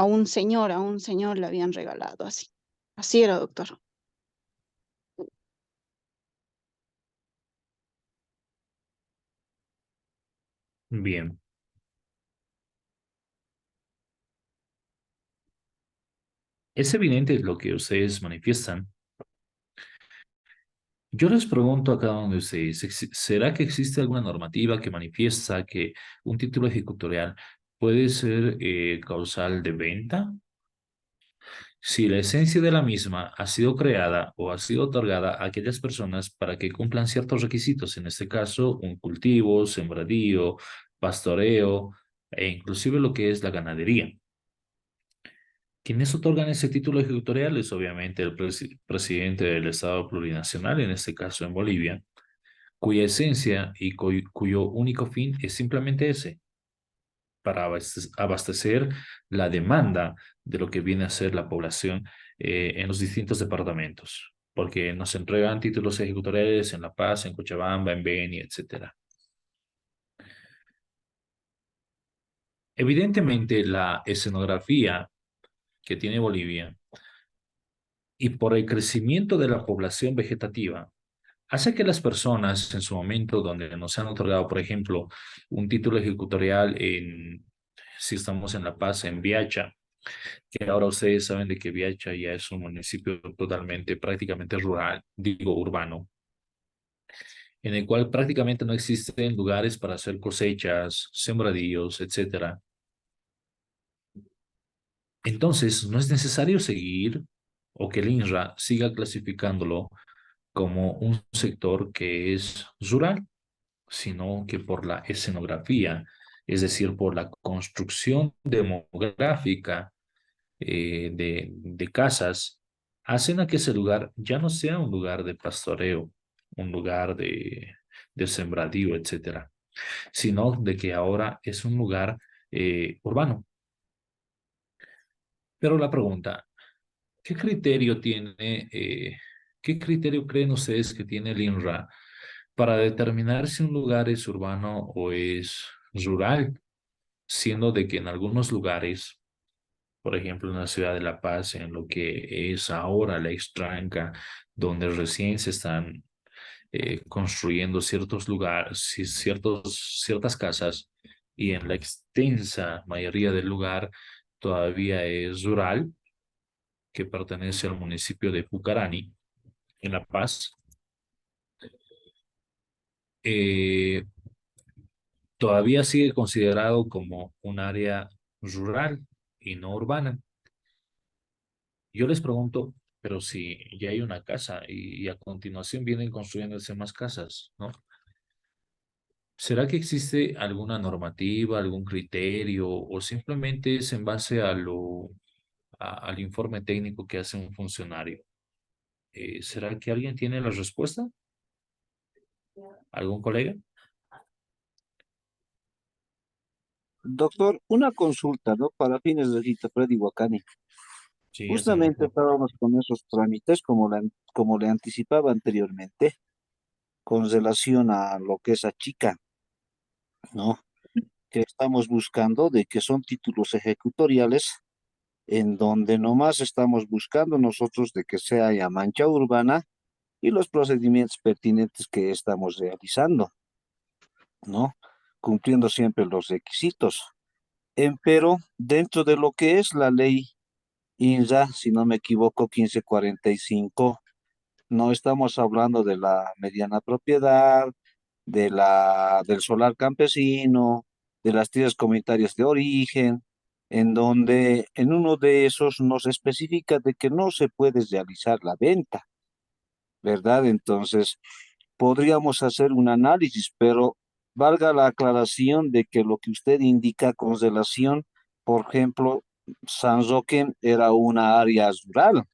un señor le habían regalado así. Así era, doctor. Bien. Es evidente lo que ustedes manifiestan. Yo les pregunto a cada uno de ustedes, ¿será que existe alguna normativa que manifiesta que un título ejecutorial puede ser causal de venta? Si la esencia de la misma ha sido creada o ha sido otorgada a aquellas personas para que cumplan ciertos requisitos, en este caso, un cultivo, sembradío, pastoreo e inclusive lo que es la ganadería. Quienes otorgan ese título ejecutorial es obviamente el presidente del Estado plurinacional, en este caso en Bolivia, cuya esencia y cuyo único fin es simplemente ese, para abastecer la demanda de lo que viene a ser la población en los distintos departamentos, porque nos entregan títulos ejecutoriales en La Paz, en Cochabamba, en Beni, etcétera. Evidentemente, la escenografía que tiene Bolivia y por el crecimiento de la población vegetativa hace que las personas en su momento donde nos han otorgado, por ejemplo, un título ejecutorial si estamos en La Paz, en Viacha, que ahora ustedes saben de que Viacha ya es un municipio totalmente, prácticamente rural, digo urbano, en el cual prácticamente no existen lugares para hacer cosechas, sembradíos, etcétera. Entonces, no es necesario seguir o que el INRA siga clasificándolo como un sector que es rural, sino que por la escenografía, es decir, por la construcción demográfica de casas, hacen a que ese lugar ya no sea un lugar de pastoreo, un lugar de sembradío, etcétera, sino de que ahora es un lugar urbano. Pero la pregunta, ¿qué criterio qué criterio creen ustedes que tiene el INRA para determinar si un lugar es urbano o es rural? Siendo de que en algunos lugares, por ejemplo en la ciudad de La Paz, en lo que es ahora la Extranca, donde recién se están construyendo ciertos lugares, ciertas casas, y en la extensa mayoría del lugar todavía es rural, que pertenece al municipio de Pucarani, en La Paz, eh, todavía sigue considerado como un área rural y no urbana. Yo les pregunto, pero si ya hay una casa y a continuación vienen construyéndose más casas, ¿no? ¿Será que existe alguna normativa, algún criterio o simplemente es en base a al informe técnico que hace un funcionario? ¿Será que alguien tiene la respuesta? ¿Algún colega? Doctor, una consulta, ¿no? Para fines de cita, Freddy Wakani. Sí, es Justamente estábamos con esos trámites, como le anticipaba anteriormente, con relación a lo que es a chica, ¿no? Que estamos buscando de que son títulos ejecutoriales en donde nomás estamos buscando nosotros de que sea ya mancha urbana y los procedimientos pertinentes que estamos realizando, ¿no? Cumpliendo siempre los requisitos. Pero dentro de lo que es la ley INRA, si no me equivoco, 1545, no estamos hablando de la mediana propiedad, del solar campesino, de las tierras comunitarias de origen, en donde en uno de esos nos especifica de que no se puede realizar la venta, ¿verdad? Entonces, podríamos hacer un análisis, pero valga la aclaración de que lo que usted indica con relación, por ejemplo, San Roque era una área rural,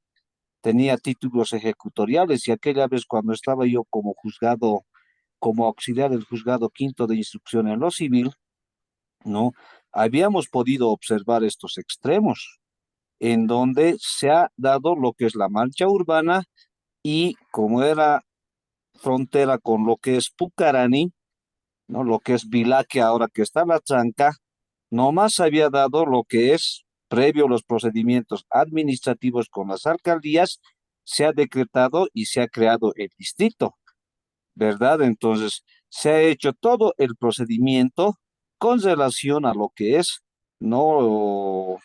tenía títulos ejecutoriales y aquella vez cuando estaba yo como juzgado, como auxiliar del juzgado quinto de instrucción en lo civil, ¿no? Habíamos podido observar estos extremos, en donde se ha dado lo que es la mancha urbana y como era frontera con lo que es Pucarani, ¿no? Lo que es Vilaque, ahora que está la tranca, nomás se había dado lo que es, previo a los procedimientos administrativos con las alcaldías, se ha decretado y se ha creado el distrito, ¿verdad? Entonces, se ha hecho todo el procedimiento con relación a lo que es, no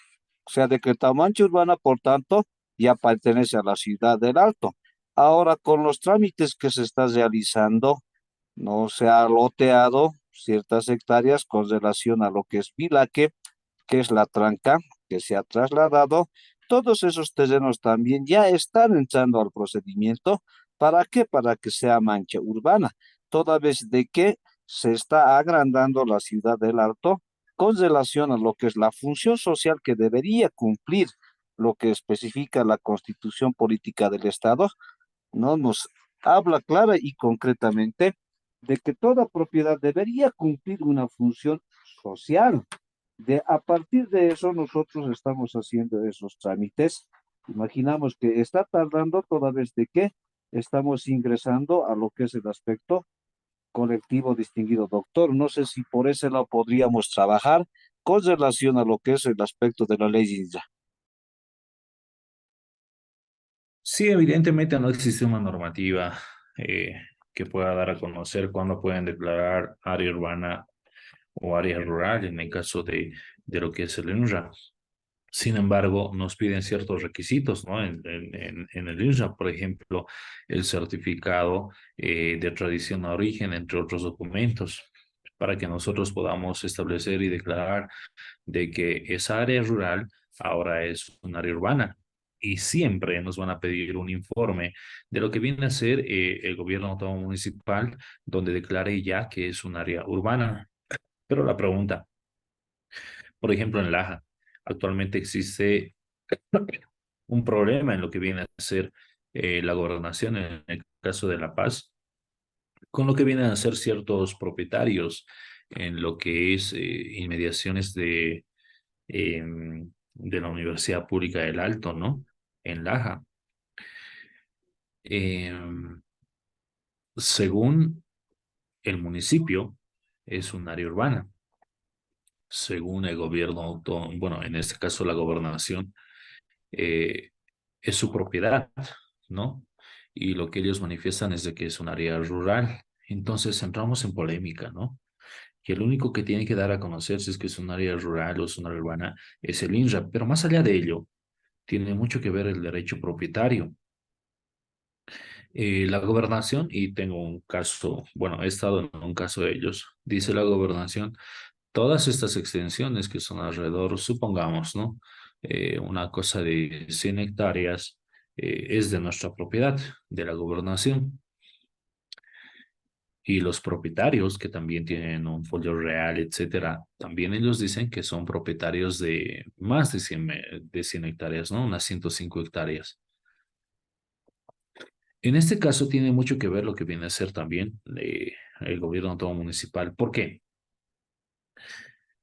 se ha decretado mancha urbana, por tanto, ya pertenece a la ciudad del Alto. Ahora, con los trámites que se está realizando, no se ha loteado ciertas hectáreas con relación a lo que es Vilaque, que es la tranca que se ha trasladado. Todos esos terrenos también ya están entrando al procedimiento. ¿Para qué? Para que sea mancha urbana, toda vez de que se está agrandando la ciudad del Alto con relación a lo que es la función social que debería cumplir lo que especifica la Constitución Política del Estado, no nos habla clara y concretamente de que toda propiedad debería cumplir una función social. A partir de eso, nosotros estamos haciendo esos trámites. Imaginamos que está tardando toda vez de que estamos ingresando a lo que es el aspecto colectivo distinguido doctor. No sé si por ese lado podríamos trabajar con relación a lo que es el aspecto de la ley INSA. Sí, evidentemente no existe una normativa que pueda dar a conocer cuándo pueden declarar área urbana o área rural en el caso de lo que es el INRA. Sin embargo, nos piden ciertos requisitos, ¿no? En el INRA, por ejemplo, el certificado de tradición de origen, entre otros documentos, para que nosotros podamos establecer y declarar de que esa área rural ahora es un área urbana. Y siempre nos van a pedir un informe de lo que viene a ser el gobierno autónomo municipal, donde declare ya que es un área urbana. Pero la pregunta, por ejemplo, en Laja, actualmente existe un problema en lo que viene a ser la gobernación, en el caso de La Paz, con lo que vienen a ser ciertos propietarios en lo que es inmediaciones de la Universidad Pública del Alto, ¿no? En Laja. Según el municipio, es un área urbana. Según el gobierno autónomo, bueno, en este caso la gobernación, eh, es su propiedad, ¿no? Y lo que ellos manifiestan es de que es un área rural. Entonces entramos en polémica, ¿no? Que el único que tiene que dar a conocer si es que es un área rural o es una área urbana es el INRA, pero más allá de ello, tiene mucho que ver el derecho propietario. La gobernación, y tengo un caso, bueno, he estado en un caso de ellos, dice la gobernación, todas estas extensiones que son alrededor, supongamos, ¿no? Una cosa de 100 hectáreas, es de nuestra propiedad, de la gobernación. Y los propietarios que también tienen un folio real, etcétera, también ellos dicen que son propietarios de más de 100 hectáreas, ¿no? Unas 105 hectáreas. En este caso tiene mucho que ver lo que viene a ser también el gobierno autónomo municipal. ¿Por qué?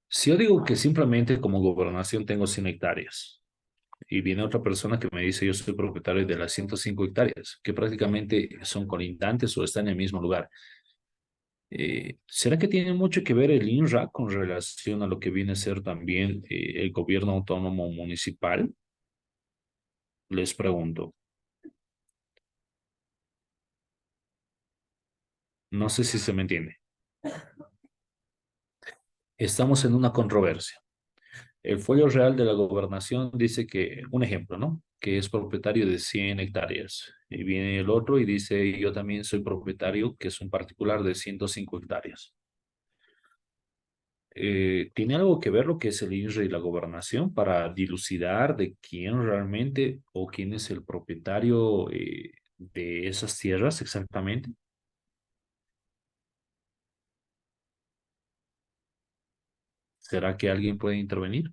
Si yo digo que simplemente como gobernación tengo 100 hectáreas y viene otra persona que me dice yo soy propietario de las 105 hectáreas, que prácticamente son colindantes o están en el mismo lugar, ¿será que tiene mucho que ver el INRA con relación a lo que viene a ser también el gobierno autónomo municipal? Les pregunto. No sé si se me entiende. Estamos en una controversia. El folio real de la gobernación dice que, un ejemplo, ¿no? Que es propietario de 100 hectáreas. Y viene el otro y dice, yo también soy propietario, que es un particular de 105 hectáreas. ¿Tiene algo que ver lo que es el INRA y la gobernación para dilucidar de quién realmente o quién es el propietario de esas tierras exactamente? ¿Será que alguien puede intervenir?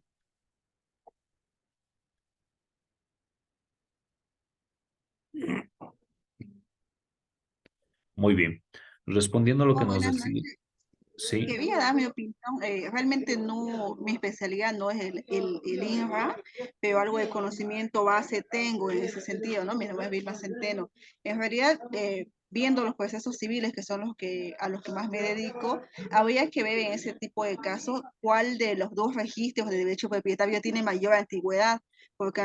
Muy bien. Respondiendo a lo que nos Buenas decía, noches. sí, Quería dar mi opinión. Realmente no, mi especialidad no es el INRA, pero algo de conocimiento base tengo en ese sentido, ¿no? Mi nombre es Vilma Centeno. En realidad, viendo los procesos civiles, que son a los que más me dedico, habría que ver en ese tipo de casos cuál de los dos registros de derecho propietario tiene mayor antigüedad, porque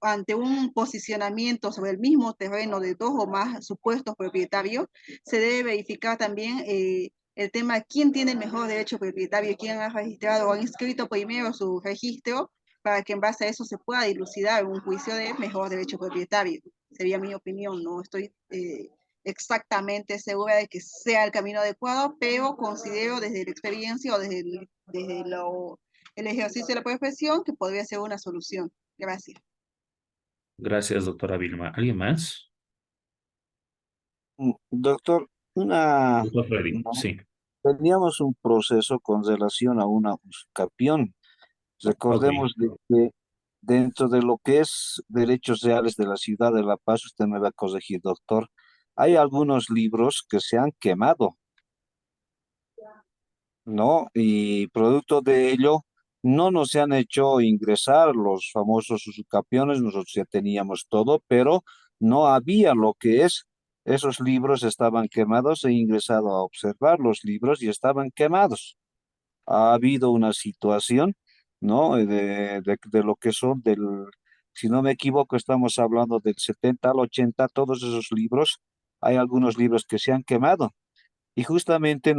ante un posicionamiento sobre el mismo terreno de dos o más supuestos propietarios, se debe verificar también el tema de quién tiene el mejor derecho propietario, quién ha registrado o ha inscrito primero su registro, para que en base a eso se pueda dilucidar un juicio de mejor derecho propietario. Sería mi opinión, no estoy exactamente segura de que sea el camino adecuado, pero considero desde la experiencia o el ejercicio de la profesión que podría ser una solución. Gracias. gracias, doctora Vilma. ¿Alguien más? Doctor, una, Doctor Freddy, no, sí. teníamos un proceso con relación a una usucapión. Ok. Recordemos de que dentro de lo que es derechos reales de la ciudad de La Paz, usted me va a corregir, doctor, hay algunos libros que se han quemado, ¿no? Y producto de ello, no nos han hecho ingresar los famosos usucapiones, nosotros ya teníamos todo, pero no había lo que es, esos libros estaban quemados, he ingresado a observar los libros y estaban quemados. Ha habido una situación, ¿no? De lo que son si no me equivoco, estamos hablando del 70 al 80, todos esos libros, hay algunos libros que se han quemado. Y justamente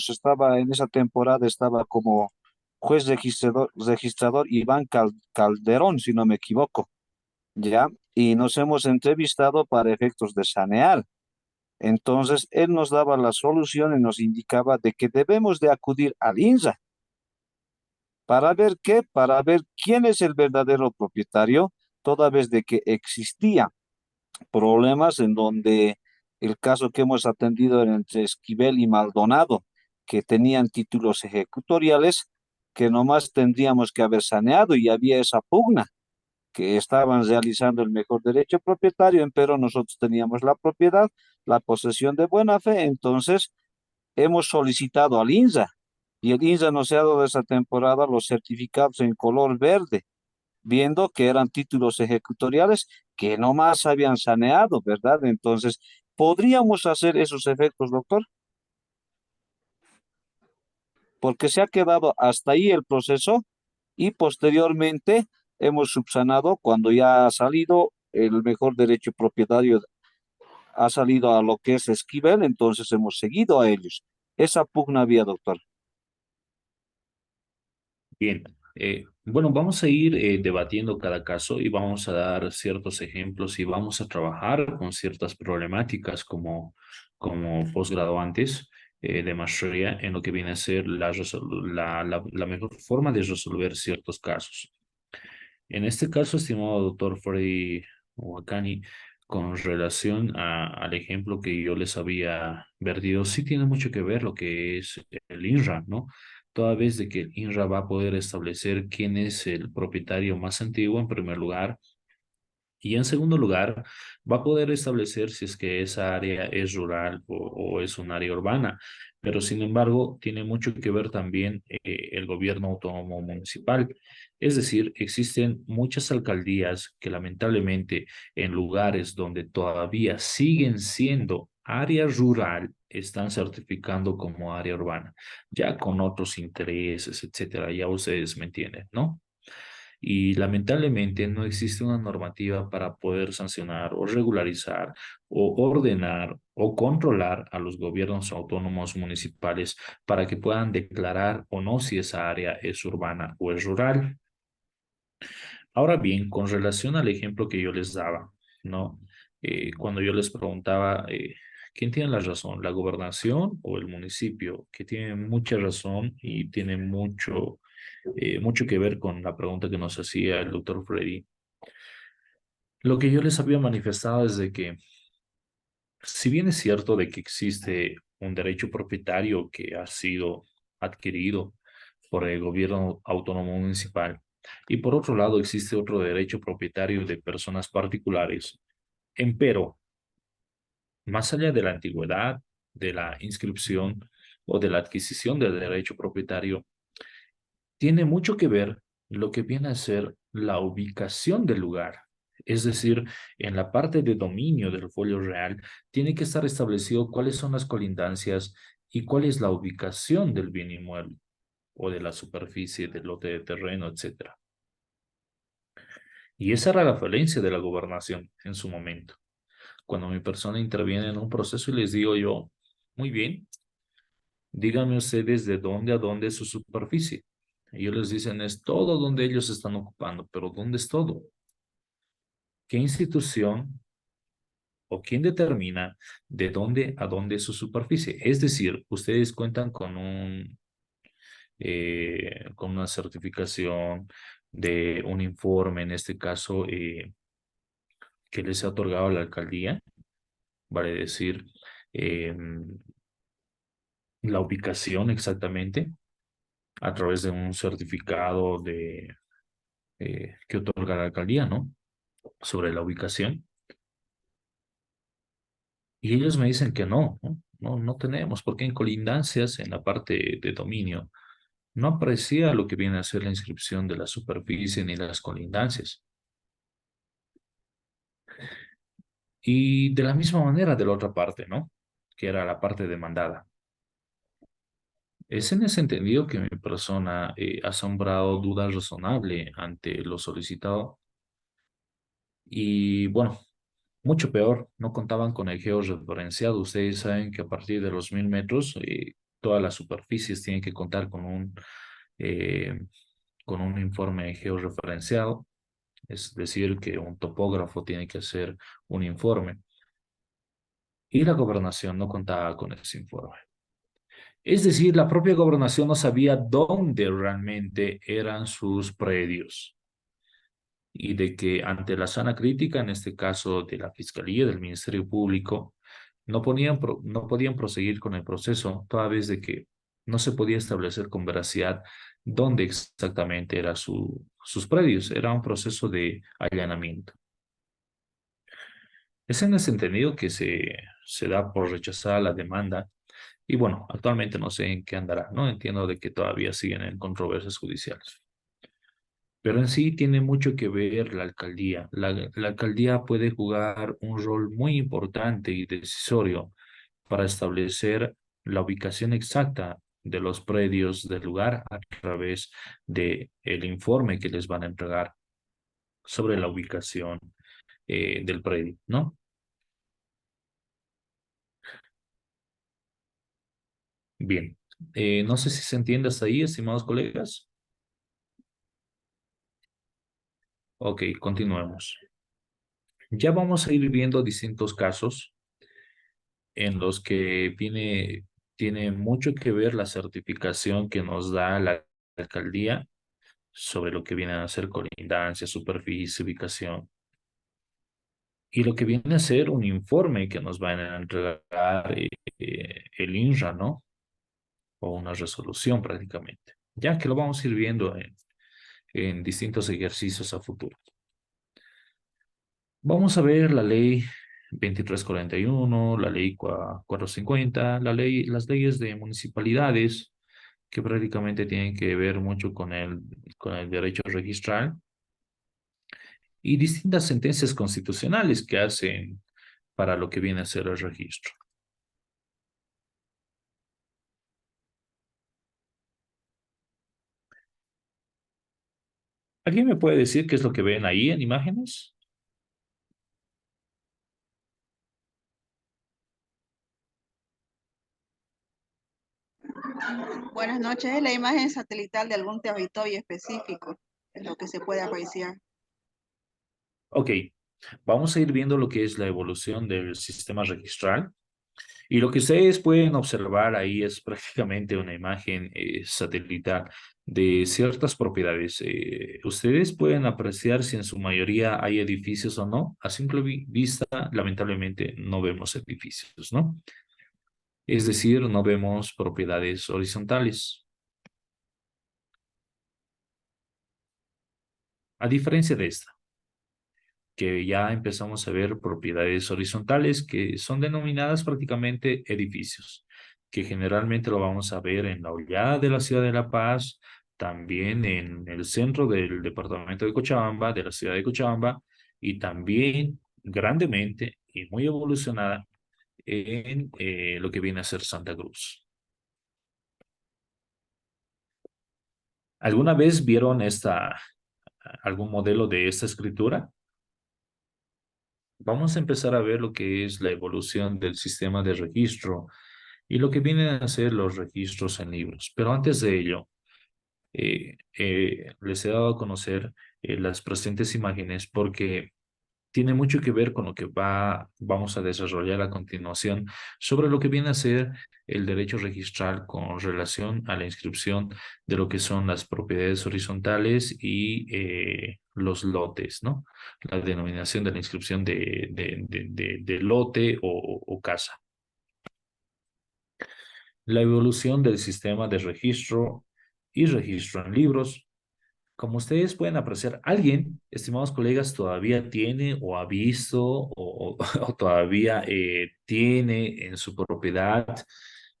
estaba en esa temporada, estaba como juez registrador Iván Calderón, si no me equivoco, ¿ya? Y nos hemos entrevistado para efectos de sanear. Entonces, él nos daba la solución y nos indicaba de que debemos de acudir al INSA. ¿Para ver qué? Para ver quién es el verdadero propietario, toda vez de que existía problemas en donde el caso que hemos atendido era entre Esquivel y Maldonado, que tenían títulos ejecutoriales que nomás tendríamos que haber saneado y había esa pugna, que estaban realizando el mejor derecho propietario, pero nosotros teníamos la propiedad, la posesión de buena fe, entonces hemos solicitado al INSA y el INSA nos ha dado de esa temporada los certificados en color verde, viendo que eran títulos ejecutoriales que no más habían saneado, ¿verdad? Entonces, ¿podríamos hacer esos efectos, doctor? Porque se ha quedado hasta ahí el proceso y posteriormente hemos subsanado cuando ya ha salido el mejor derecho propietario, ha salido a lo que es Esquivel, entonces hemos seguido a ellos. Esa pugna había, doctor. Bien, bueno, vamos a ir debatiendo cada caso y vamos a dar ciertos ejemplos y vamos a trabajar con ciertas problemáticas como postgraduantes de maestría en lo que viene a ser la mejor forma de resolver ciertos casos. En este caso, estimado doctor Freddy Huacani, con relación al ejemplo que yo les había vertido, sí tiene mucho que ver lo que es el INRA, ¿no? Toda vez de que el INRA va a poder establecer quién es el propietario más antiguo, en primer lugar, y en segundo lugar, va a poder establecer si es que esa área es rural o es un área urbana. Pero sin embargo, tiene mucho que ver también el gobierno autónomo municipal. Es decir, existen muchas alcaldías que lamentablemente en lugares donde todavía siguen siendo área rural, están certificando como área urbana, ya con otros intereses, etcétera. Ya ustedes me entienden, ¿no? Y lamentablemente no existe una normativa para poder sancionar o regularizar o ordenar o controlar a los gobiernos autónomos municipales para que puedan declarar o no si esa área es urbana o es rural. Ahora bien, con relación al ejemplo que yo les daba, ¿no? Cuando yo les preguntaba, ¿quién tiene la razón, la gobernación o el municipio? Que tiene mucha razón y tiene mucho que ver con la pregunta que nos hacía el doctor Freddy. Lo que yo les había manifestado es de que, si bien es cierto de que existe un derecho propietario que ha sido adquirido por el gobierno autónomo municipal, y por otro lado existe otro derecho propietario de personas particulares, empero, más allá de la antigüedad, de la inscripción o de la adquisición del derecho propietario, tiene mucho que ver lo que viene a ser la ubicación del lugar. Es decir, en la parte de dominio del folio real, tiene que estar establecido cuáles son las colindancias y cuál es la ubicación del bien inmueble o de la superficie, del lote de terreno, etc. Y esa era la falencia de la gobernación en su momento. Cuando mi persona interviene en un proceso y les digo yo, muy bien, díganme ustedes de dónde a dónde es su superficie. Ellos les dicen, es todo donde ellos están ocupando, pero ¿dónde es todo? ¿Qué institución o quién determina de dónde a dónde es su superficie? Es decir, ustedes cuentan con una certificación de un informe, en este caso, que les ha otorgado la alcaldía, vale decir, la ubicación exactamente, a través de un certificado que otorga la alcaldía, ¿no? Sobre la ubicación. Y ellos me dicen que no tenemos, porque en colindancias, en la parte de dominio, no aparecía lo que viene a ser la inscripción de la superficie ni las colindancias. Y de la misma manera de la otra parte, ¿no? Que era la parte demandada. Es en ese entendido que mi persona ha sembrado duda razonable ante lo solicitado. Y bueno, mucho peor, no contaban con el georreferenciado. Ustedes saben que a partir de los 1000 metros, todas las superficies tienen que contar eh, con un informe georreferenciado. Es decir, que un topógrafo tiene que hacer un informe. Y la gobernación no contaba con ese informe. Es decir, la propia gobernación no sabía dónde realmente eran sus predios. Y de que ante la sana crítica, en este caso de la Fiscalía, del Ministerio Público, no podían proseguir con el proceso, toda vez de que no se podía establecer con veracidad dónde exactamente eran sus predios. Era un proceso de allanamiento. Es en ese entendido que se da por rechazada la demanda. Y bueno, actualmente no sé en qué andará, ¿no? Entiendo de que todavía siguen en controversias judiciales. Pero en sí tiene mucho que ver la alcaldía. La alcaldía puede jugar un rol muy importante y decisorio para establecer la ubicación exacta de los predios del lugar a través de el informe que les van a entregar sobre la ubicación del predio, ¿no? Bien, no sé si se entiende hasta ahí, estimados colegas. Ok, continuemos. Ya vamos a ir viendo distintos casos en los que tiene mucho que ver la certificación que nos da la alcaldía sobre lo que vienen a ser colindancia, superficie, ubicación. y lo que viene a ser un informe que nos van a entregar el INRA, ¿no? O una resolución prácticamente, ya que lo vamos a ir viendo en distintos ejercicios a futuro. Vamos a ver la ley 2341, la ley 450, las leyes de municipalidades, que prácticamente tienen que ver mucho con el derecho registral, y distintas sentencias constitucionales que hacen para lo que viene a ser el registro. ¿Alguien me puede decir qué es lo que ven ahí en imágenes? Buenas noches, es la imagen satelital de algún territorio específico, es lo que se puede apreciar. Ok, vamos a ir viendo lo que es la evolución del sistema registral. Y lo que ustedes pueden observar ahí es prácticamente una imagen satelital de ciertas propiedades. Ustedes pueden apreciar si en su mayoría hay edificios o no. A simple vista, lamentablemente, no vemos edificios, ¿no? Es decir, no vemos propiedades horizontales. A diferencia de esta, que ya empezamos a ver propiedades horizontales que son denominadas prácticamente edificios, que generalmente lo vamos a ver en la Hollada de la ciudad de La Paz, también en el centro del departamento de Cochabamba, de la ciudad de Cochabamba, y también grandemente y muy evolucionada en lo que viene a ser Santa Cruz. ¿Alguna vez vieron algún modelo de esta escritura? Vamos a empezar a ver lo que es la evolución del sistema de registro y lo que vienen a ser los registros en libros. Pero antes de ello, les he dado a conocer las presentes imágenes porque tiene mucho que ver con lo que vamos a desarrollar a continuación sobre lo que viene a ser el derecho registral con relación a la inscripción de lo que son las propiedades horizontales y los lotes, ¿no? La denominación de la inscripción de lote o casa. La evolución del sistema de registro y registro en libros. Como ustedes pueden apreciar, alguien, estimados colegas, todavía tiene o ha visto o todavía tiene en su propiedad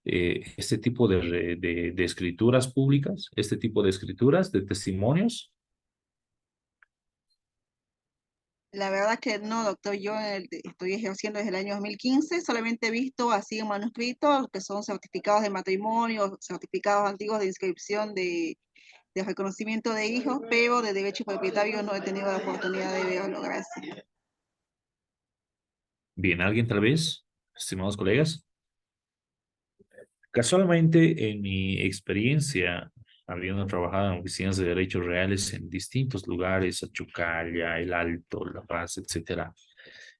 este tipo de escrituras públicas, este tipo de escrituras, de testimonios. La verdad que no, doctor, yo estoy ejerciendo desde el año 2015, solamente he visto así en manuscritos que son certificados de matrimonio, certificados antiguos de inscripción de reconocimiento de hijos, pero de derecho propietario no he tenido la oportunidad de verlo, gracias. Bien, ¿alguien tal vez, estimados colegas? Casualmente, en mi experiencia, habiendo trabajado en oficinas de derechos reales en distintos lugares, Achucalla, El Alto, La Paz, etcétera,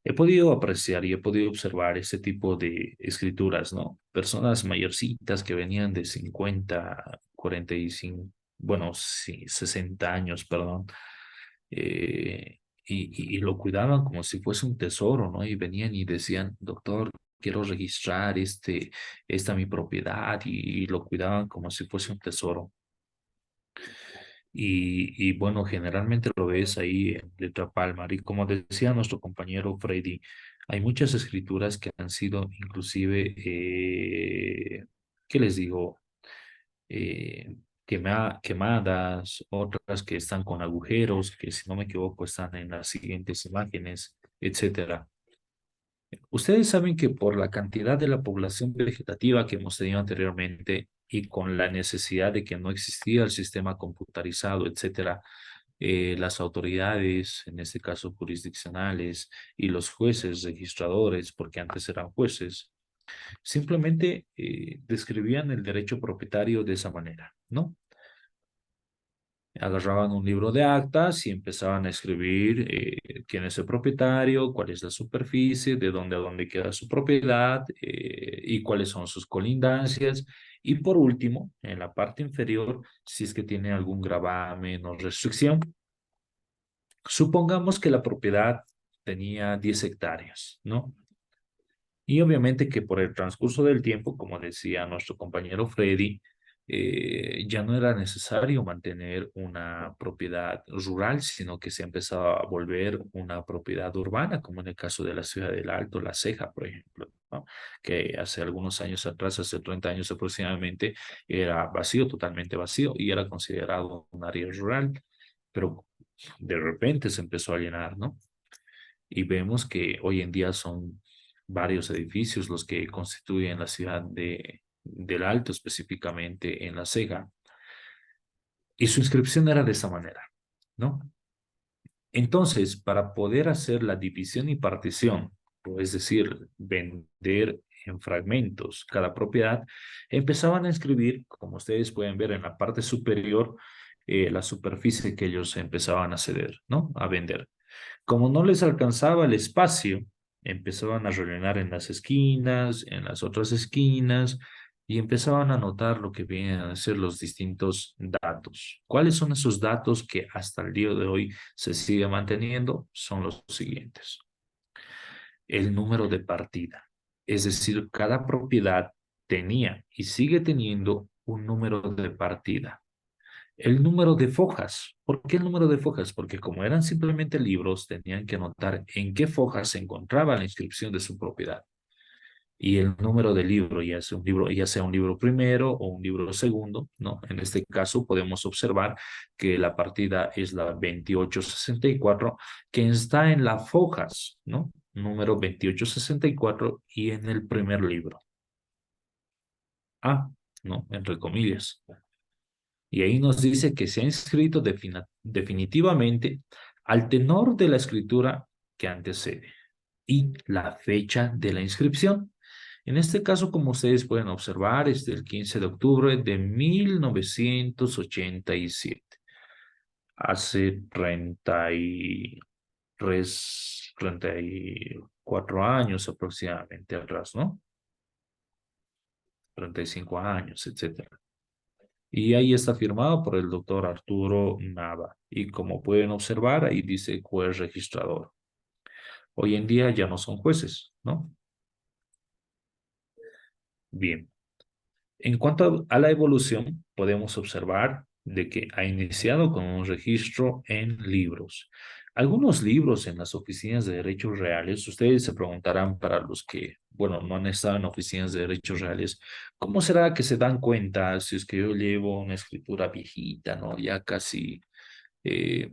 he podido apreciar y he podido observar ese tipo de escrituras, ¿no? Personas mayorcitas que venían de 50, 45, bueno, sí, 60 años, perdón, y lo cuidaban como si fuese un tesoro, ¿no? Y venían y decían, doctor, quiero registrar esta mi propiedad, y lo cuidaban como si fuese un tesoro. Y bueno, generalmente lo ves ahí en letra palmar. Y como decía nuestro compañero Freddy, hay muchas escrituras que han sido inclusive, ¿qué les digo? Quemadas, otras que están con agujeros, que si no me equivoco están en las siguientes imágenes, etcétera. Ustedes saben que por la cantidad de la población vegetativa que hemos tenido anteriormente y con la necesidad de que no existía el sistema computarizado, etcétera, las autoridades, en este caso jurisdiccionales, y los jueces registradores, porque antes eran jueces, simplemente describían el derecho propietario de esa manera, ¿no? Agarraban un libro de actas y empezaban a escribir quién es el propietario, cuál es la superficie, de dónde a dónde queda su propiedad y cuáles son sus colindancias. Y por último, en la parte inferior, si es que tiene algún gravamen o restricción, supongamos que la propiedad tenía 10 hectáreas, ¿no? Y obviamente que por el transcurso del tiempo, como decía nuestro compañero Freddy, ya no era necesario mantener una propiedad rural, sino que se empezaba a volver una propiedad urbana, como en el caso de la ciudad del Alto, La Ceja, por ejemplo, ¿no? Que hace algunos años atrás, hace 30 años aproximadamente, era vacío, totalmente vacío, y era considerado un área rural, pero de repente se empezó a llenar, ¿no? Y vemos que hoy en día son varios edificios los que constituyen la ciudad del Alto, específicamente en La Ceja. Y su inscripción era de esa manera, ¿no? Entonces, para poder hacer la división y partición, o es decir, vender en fragmentos cada propiedad, empezaban a escribir, como ustedes pueden ver en la parte superior, la superficie que ellos empezaban a ceder, ¿no? A vender. Como no les alcanzaba el espacio, empezaban a rellenar en las esquinas, en las otras esquinas, y empezaban a anotar lo que vienen a ser los distintos datos. ¿Cuáles son esos datos que hasta el día de hoy se sigue manteniendo? Son los siguientes. El número de partida. Es decir, cada propiedad tenía y sigue teniendo un número de partida. El número de fojas. ¿Por qué el número de fojas? Porque como eran simplemente libros, tenían que anotar en qué fojas se encontraba la inscripción de su propiedad. Y el número de libro, ya sea un libro primero o un libro segundo, ¿no? En este caso podemos observar que la partida es la 2864, que está en las fojas, ¿no? Número 2864 y en el primer libro. Ah, ¿no? Entre comillas. Y ahí nos dice que se ha inscrito definitivamente al tenor de la escritura que antecede y la fecha de la inscripción. En este caso, como ustedes pueden observar, es del 15 de octubre de 1987. Hace 34 años aproximadamente atrás, ¿no? 35 años, etcétera. Y ahí está firmado por el doctor Arturo Nava. Y como pueden observar, ahí dice juez registrador. Hoy en día ya no son jueces, ¿no? Bien. En cuanto a la evolución, podemos observar de que ha iniciado con un registro en libros. Algunos libros en las oficinas de derechos reales, ustedes se preguntarán para los que, bueno, no han estado en oficinas de derechos reales, ¿cómo será que se dan cuenta si es que yo llevo una escritura viejita, ¿no? Ya casi, eh,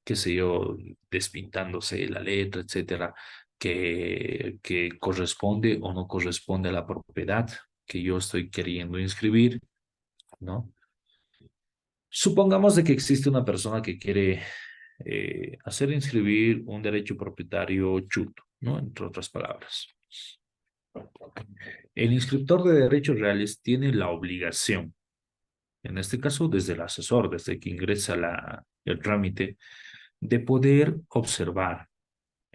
qué sé yo, despintándose la letra, etcétera, que corresponde o no corresponde a la propiedad que yo estoy queriendo inscribir, ¿no? Supongamos de que existe una persona que quiere hacer inscribir un derecho propietario chuto, ¿no? Entre otras palabras. El inscriptor de derechos reales tiene la obligación, en este caso desde el asesor, desde que ingresa el trámite, de poder observar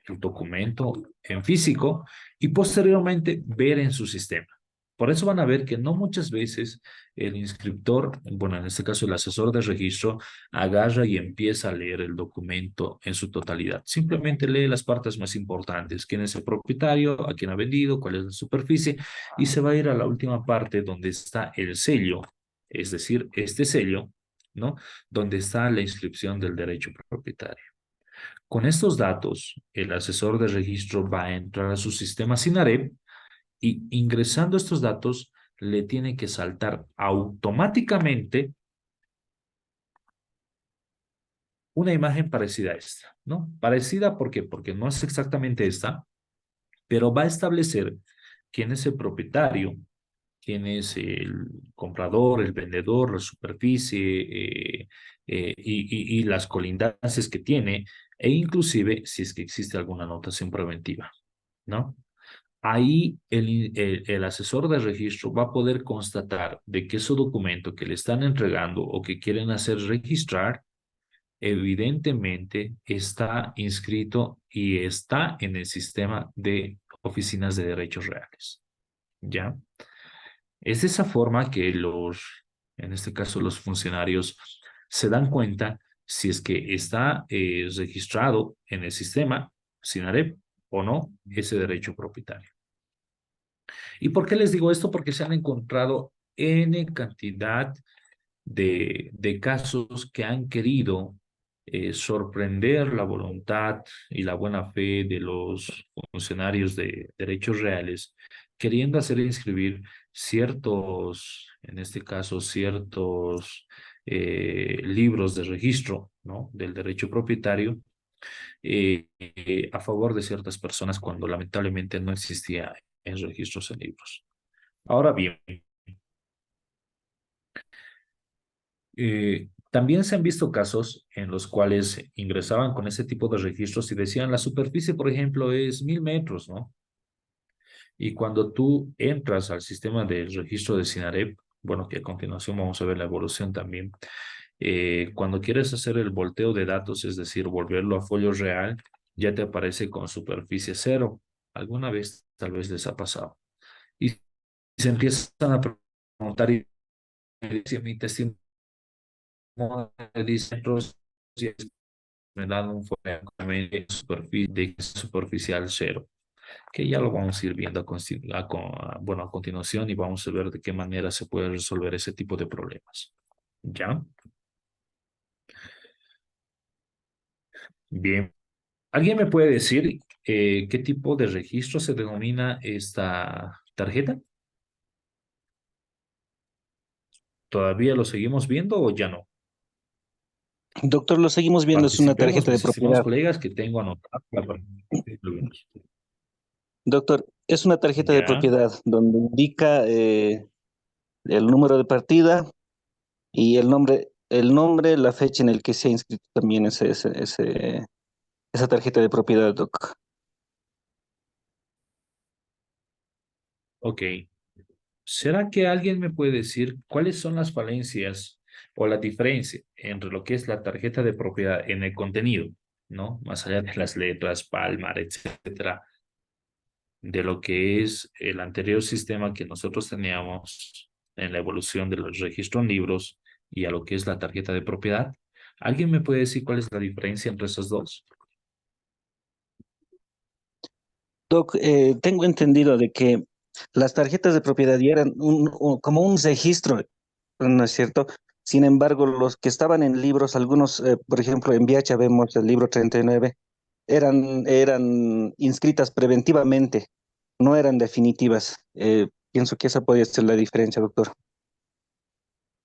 el documento en físico y posteriormente ver en su sistema. Por eso van a ver que no muchas veces el inscriptor, bueno, en este caso el asesor de registro, agarra y empieza a leer el documento en su totalidad. Simplemente lee las partes más importantes, quién es el propietario, a quién ha vendido, cuál es la superficie, y se va a ir a la última parte donde está el sello, es decir, este sello, ¿no? Donde está la inscripción del derecho propietario. Con estos datos, el asesor de registro va a entrar a su sistema SINAREP y ingresando estos datos le tiene que saltar automáticamente una imagen parecida a esta, ¿no? Parecida, ¿por qué? Porque no es exactamente esta, pero va a establecer quién es el propietario, quién es el comprador, el vendedor, la superficie y las colindancias que tiene, e inclusive si es que existe alguna anotación preventiva, ¿no? Ahí el asesor de registro va a poder constatar de que ese documento que le están entregando o que quieren hacer registrar, evidentemente está inscrito y está en el sistema de oficinas de derechos reales, ¿ya? Es de esa forma que en este caso los funcionarios, se dan cuenta si es que está registrado en el sistema SINAREP o no ese derecho propietario. ¿Y por qué les digo esto? Porque se han encontrado N cantidad de casos que han querido sorprender la voluntad y la buena fe de los funcionarios de derechos reales, queriendo hacer inscribir ciertos, en este caso, ciertos libros de registro, ¿no? Del derecho propietario a favor de ciertas personas cuando lamentablemente no existía en registros en libros. Ahora bien, también se han visto casos en los cuales ingresaban con ese tipo de registros y decían la superficie, por ejemplo, es 1000 metros, ¿no? Y cuando tú entras al sistema de registro de SINAREP, bueno, que a continuación vamos a ver la evolución también, cuando quieres hacer el volteo de datos, es decir, volverlo a folio real, ya te aparece con superficie cero. ¿Alguna vez tal vez les ha pasado? Y se empiezan a preguntar y dice mi testimonio dice me dan un folio de superficial cero, que ya lo vamos a ir viendo bueno, a continuación y vamos a ver de qué manera se puede resolver ese tipo de problemas. ¿Ya? Bien. ¿Alguien me puede decir qué tipo de registro se denomina esta tarjeta? ¿Todavía lo seguimos viendo o ya no? Doctor, lo seguimos viendo, es una Participemos, tarjeta de mis estimados propiedad. colegas, que tengo anotado. Doctor, es una tarjeta de Ya, propiedad donde indica el número de partida y el nombre, la fecha en el que se ha inscrito también esa tarjeta de propiedad, doc. ok. ¿Será que alguien me puede decir cuáles son las falencias o la diferencia entre lo que es la tarjeta de propiedad en el contenido, ¿no? Más allá de las letras, palmar, etcétera, de lo que es el anterior sistema que nosotros teníamos en la evolución de los registros en libros y a lo que es la tarjeta de propiedad? ¿Alguien me puede decir cuál es la diferencia entre esos dos? Doc, tengo entendido de que las tarjetas de propiedad ya eran como un registro, ¿no es cierto? Sin embargo, los que estaban en libros, algunos, por ejemplo, en Viacha vemos el libro 39, eran inscritas preventivamente, no eran definitivas. Pienso que esa podría ser la diferencia, doctor.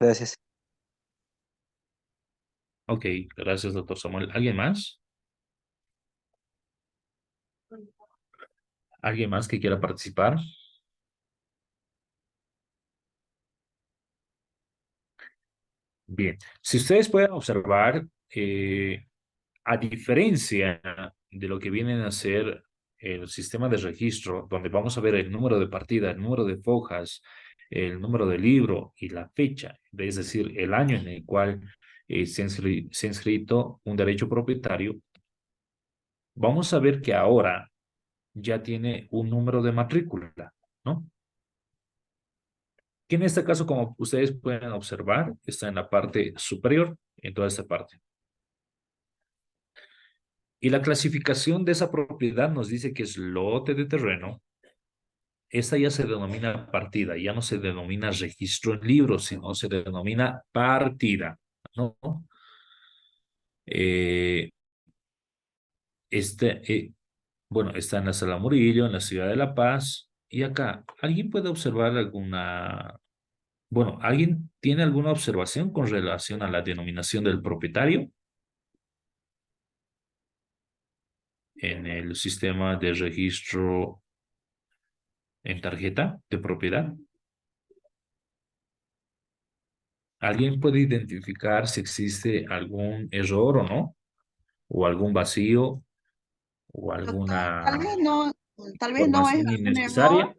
Gracias. Ok, gracias, doctor Samuel. ¿Alguien más? ¿Alguien más que quiera participar? Bien, si ustedes pueden observar, a diferencia de lo que vienen a ser el sistema de registro, donde vamos a ver el número de partida, el número de fojas, el número de libro y la fecha, es decir, el año en el cual se ha inscrito un derecho propietario, vamos a ver que ahora ya tiene un número de matrícula, ¿no? Que en este caso, como ustedes pueden observar, está en la parte superior, en toda esta parte. Y la clasificación de esa propiedad nos dice que es lote de terreno. Esta ya se denomina partida, ya no se denomina registro en libros, sino se denomina partida, ¿no? Eh, este, bueno, está en la Sala Murillo, en la ciudad de La Paz. Y acá, ¿alguien puede observar bueno, ¿alguien tiene alguna observación con relación a la denominación del propietario en el sistema de registro en tarjeta de propiedad? ¿Alguien puede identificar si existe algún error o no? ¿O algún vacío? ¿O Tal alguna vez no, tal vez no es información algún error, innecesaria?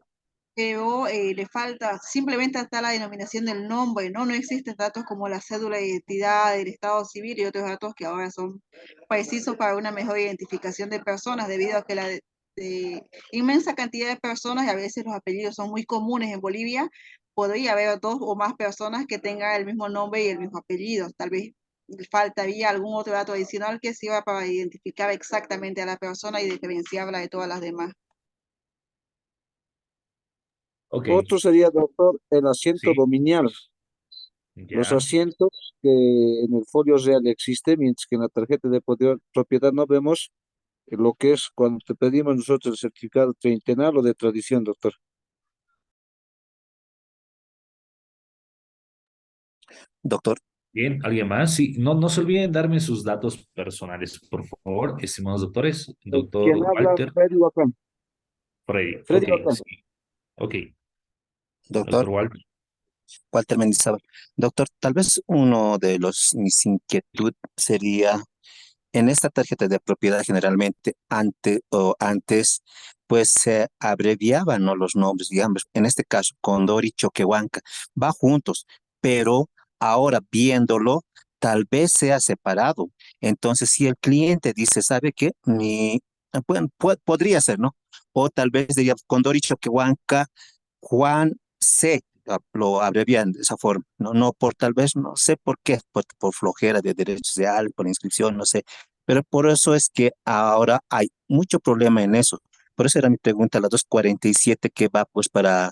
pero le falta, simplemente está la denominación del nombre, ¿no? No existen datos como la cédula de identidad, el estado civil y otros datos que ahora son precisos para una mejor identificación de personas, debido a que inmensa cantidad de personas, y a veces los apellidos son muy comunes en Bolivia, podría haber dos o más personas que tengan el mismo nombre y el mismo apellido. Tal vez faltaría algún otro dato adicional que sirva para identificar exactamente a la persona y diferenciarla de todas las demás. Ok, Otro sería, doctor, el asiento sí, dominial. Los ya. asientos que en el folio real existe, mientras que en la tarjeta de propiedad no vemos lo que es cuando te pedimos nosotros el certificado treintenal o de tradición, doctor. Doctor, Bien, ¿alguien más? Sí, no, no se olviden darme sus datos personales, por favor, estimados doctores. Doctor ¿Quién habla? Walter Freddy Bacán. Freddy. Freddy Ok, Bacán. sí. Ok, doctor, doctor Walter. Walter Mendizábal. Doctor, tal vez uno de mis inquietud sería en esta tarjeta de propiedad generalmente antes pues se abreviaban, ¿no?, los nombres, digamos, en este caso Condori Choquehuanca, va juntos, pero ahora viéndolo tal vez sea separado. Entonces, si el cliente dice, ¿sabe qué? Bueno, podría ser, ¿no? O tal vez diría Condori Choquehuanca, Juan C. Lo abrevian de esa forma, ¿no? No por tal vez, no sé por qué, por flojera de derechos de algo, por inscripción, no sé, pero por eso es que ahora hay mucho problema en eso. Por eso era mi pregunta, la 247, que va pues para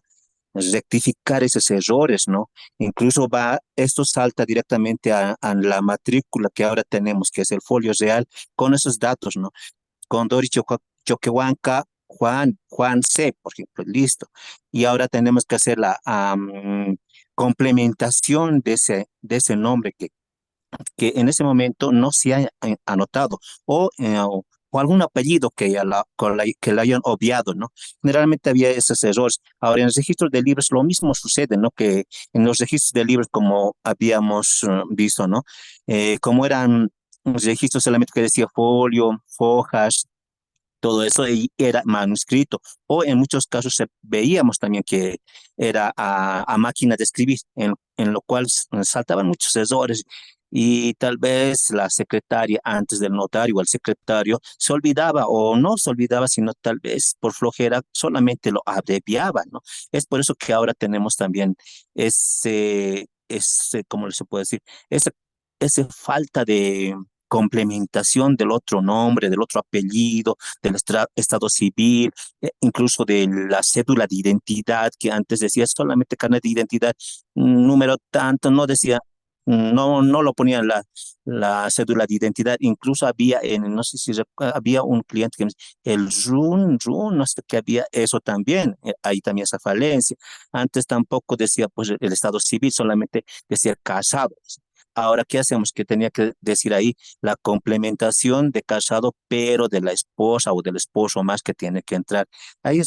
rectificar esos errores, ¿no? Incluso esto salta directamente a la matrícula que ahora tenemos, que es el folio real, con esos datos, ¿no? Condori Choquehuanca, Juan C, por ejemplo, listo. Y ahora tenemos que hacer la complementación de ese nombre que en ese momento no se ha anotado o algún apellido que la hayan obviado, ¿no? Generalmente había esos errores. Ahora, en los registros de libros lo mismo sucede, ¿no? Que en los registros de libros, como habíamos visto, ¿no? Como eran registros solamente que decía folio, fojas, todo eso y era manuscrito. O en muchos casos veíamos también que era a máquina de escribir, en lo cual saltaban muchos errores y tal vez la secretaria antes del notario o el secretario se olvidaba o no se olvidaba, sino tal vez por flojera solamente lo abreviaba, ¿no? Es por eso que ahora tenemos también ¿cómo se puede decir? Ese, ese falta de complementación del otro nombre, del otro apellido, del estado civil, incluso de la cédula de identidad, que antes decía solamente carnet de identidad, número tanto, no decía, no lo ponía en la cédula de identidad. Incluso había, no sé si había un cliente que me decía, el RUN, no sé qué había eso también, ahí también esa falencia. Antes tampoco decía pues el estado civil, solamente decía casado. Ahora, ¿qué hacemos? Que tenía que decir ahí la complementación de casado, pero de la esposa o del esposo más que tiene que entrar. Ahí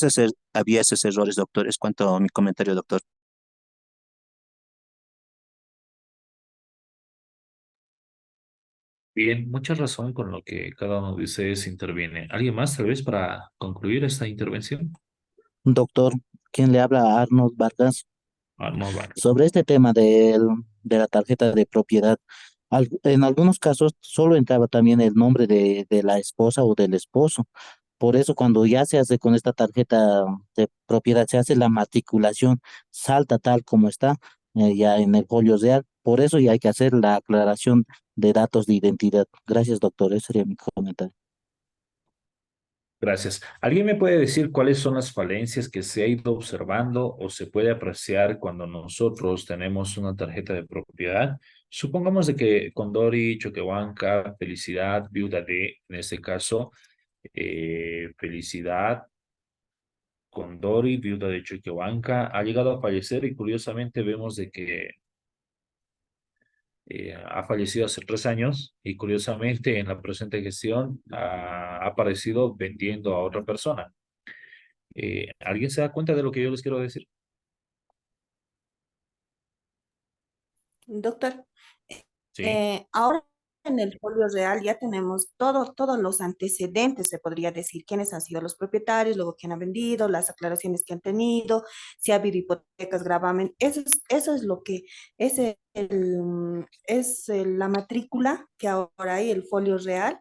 había esos errores, doctor. Es cuanto a mi comentario, doctor. Bien, mucha razón con lo que cada uno de ustedes interviene. ¿Alguien más, tal vez, para concluir esta intervención? Doctor, ¿quién le habla? Arnold Vargas. Arnold Vargas. Sobre este tema de la tarjeta de propiedad, en algunos casos solo entraba también el nombre de la esposa o del esposo. Por eso cuando ya se hace con esta tarjeta de propiedad, se hace la matriculación, salta tal como está ya en el folio real. Por eso ya hay que hacer la aclaración de datos de identidad. Gracias, doctor. Ese sería mi comentario. Gracias. ¿Alguien me puede decir cuáles son las falencias que se ha ido observando o se puede apreciar cuando nosotros tenemos una tarjeta de propiedad? Supongamos de que Condori, Choquehuanca, Felicidad, viuda de, en este caso, Felicidad, Condori, viuda de Choquehuanca, ha llegado a fallecer y curiosamente vemos de que ha fallecido hace 3 años y curiosamente en la presente gestión ha aparecido vendiendo a otra persona. ¿Alguien se da cuenta de lo que yo les quiero decir? Doctor, Sí, ahora en el folio real ya tenemos todos los antecedentes, se podría decir, quiénes han sido los propietarios, luego quién ha vendido, las aclaraciones que han tenido, si ha habido hipotecas, gravamen. Eso es lo que la matrícula que ahora hay, el folio real.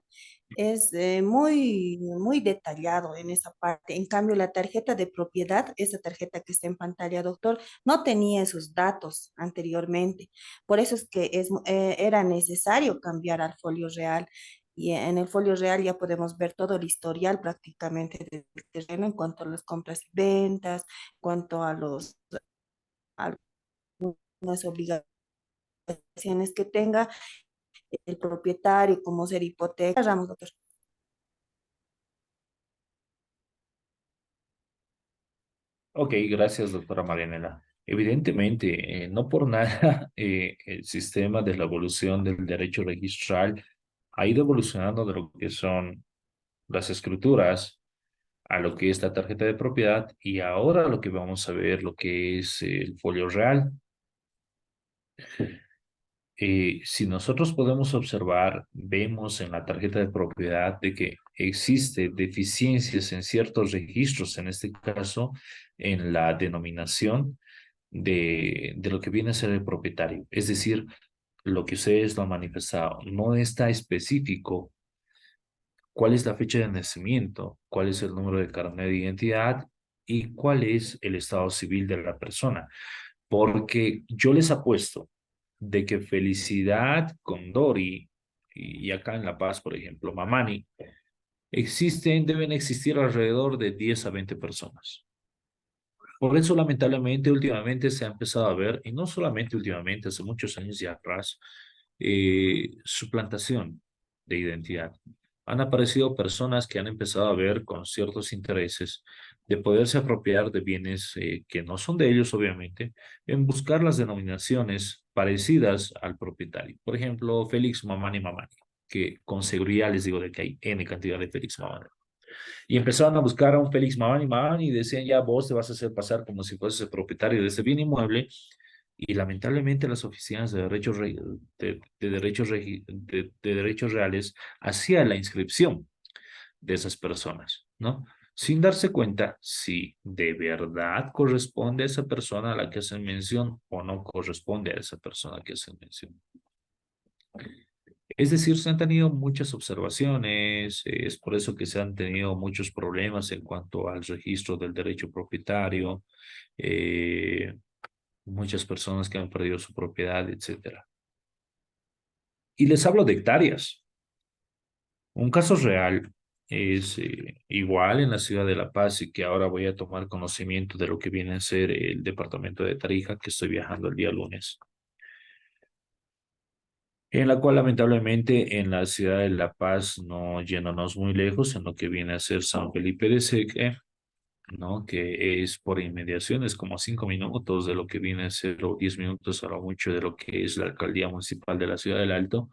es muy detallado en esa parte. En cambio, la tarjeta de propiedad, esa tarjeta que está en pantalla, doctor, no tenía esos datos anteriormente. Por eso es que era necesario cambiar al folio real. Y en el folio real ya podemos ver todo el historial prácticamente del terreno en cuanto a las compras y ventas, en cuanto a algunas obligaciones que tenga el propietario, como ser hipoteca. Ramos, doctor. Ok, gracias, doctora Marianela. Evidentemente, no por nada el sistema de la evolución del derecho registral ha ido evolucionando de lo que son las escrituras a lo que es la tarjeta de propiedad y ahora lo que vamos a ver, lo que es el folio real. Si nosotros podemos observar, vemos en la tarjeta de propiedad de que existe deficiencias en ciertos registros, en este caso en la denominación de lo que viene a ser el propietario. Es decir, lo que ustedes lo han manifestado, no está específico cuál es la fecha de nacimiento, cuál es el número de carnet de identidad y cuál es el estado civil de la persona. Porque yo les apuesto de que Felicidad Condori y acá en La Paz, por ejemplo, Mamani, deben existir alrededor de 10 a 20 personas. Por eso, lamentablemente, últimamente se ha empezado a ver, y no solamente últimamente, hace muchos años ya atrás, suplantación de identidad. Han aparecido personas que han empezado a ver con ciertos intereses de poderse apropiar de bienes que no son de ellos, obviamente, en buscar las denominaciones parecidas al propietario. Por ejemplo, Félix Mamani Mamani, que con seguridad les digo de que hay N cantidad de Félix Mamani. Y empezaron a buscar a un Félix Mamani y decían, ya vos te vas a hacer pasar como si fueses el propietario de ese bien inmueble. Y lamentablemente las oficinas de derechos, de derechos reales hacían la inscripción de esas personas, ¿no? Sin darse cuenta si de verdad corresponde a esa persona a la que hacen mención o no corresponde a esa persona que hacen mención. Es decir, se han tenido muchas observaciones, es por eso que se han tenido muchos problemas en cuanto al registro del derecho propietario, eh, muchas personas que han perdido su propiedad, etcétera. Y les hablo de hectáreas. Un caso real es igual en la ciudad de La Paz y que ahora voy a tomar conocimiento de lo que viene a ser el departamento de Tarija, que estoy viajando el día lunes. En la cual lamentablemente en la ciudad de La Paz, no yéndonos muy lejos, en lo que viene a ser San Felipe de Seque, ¿no? Que es por inmediaciones como 5 minutos de lo que viene a ser, o 10 minutos a lo mucho de lo que es la alcaldía municipal de la ciudad del Alto.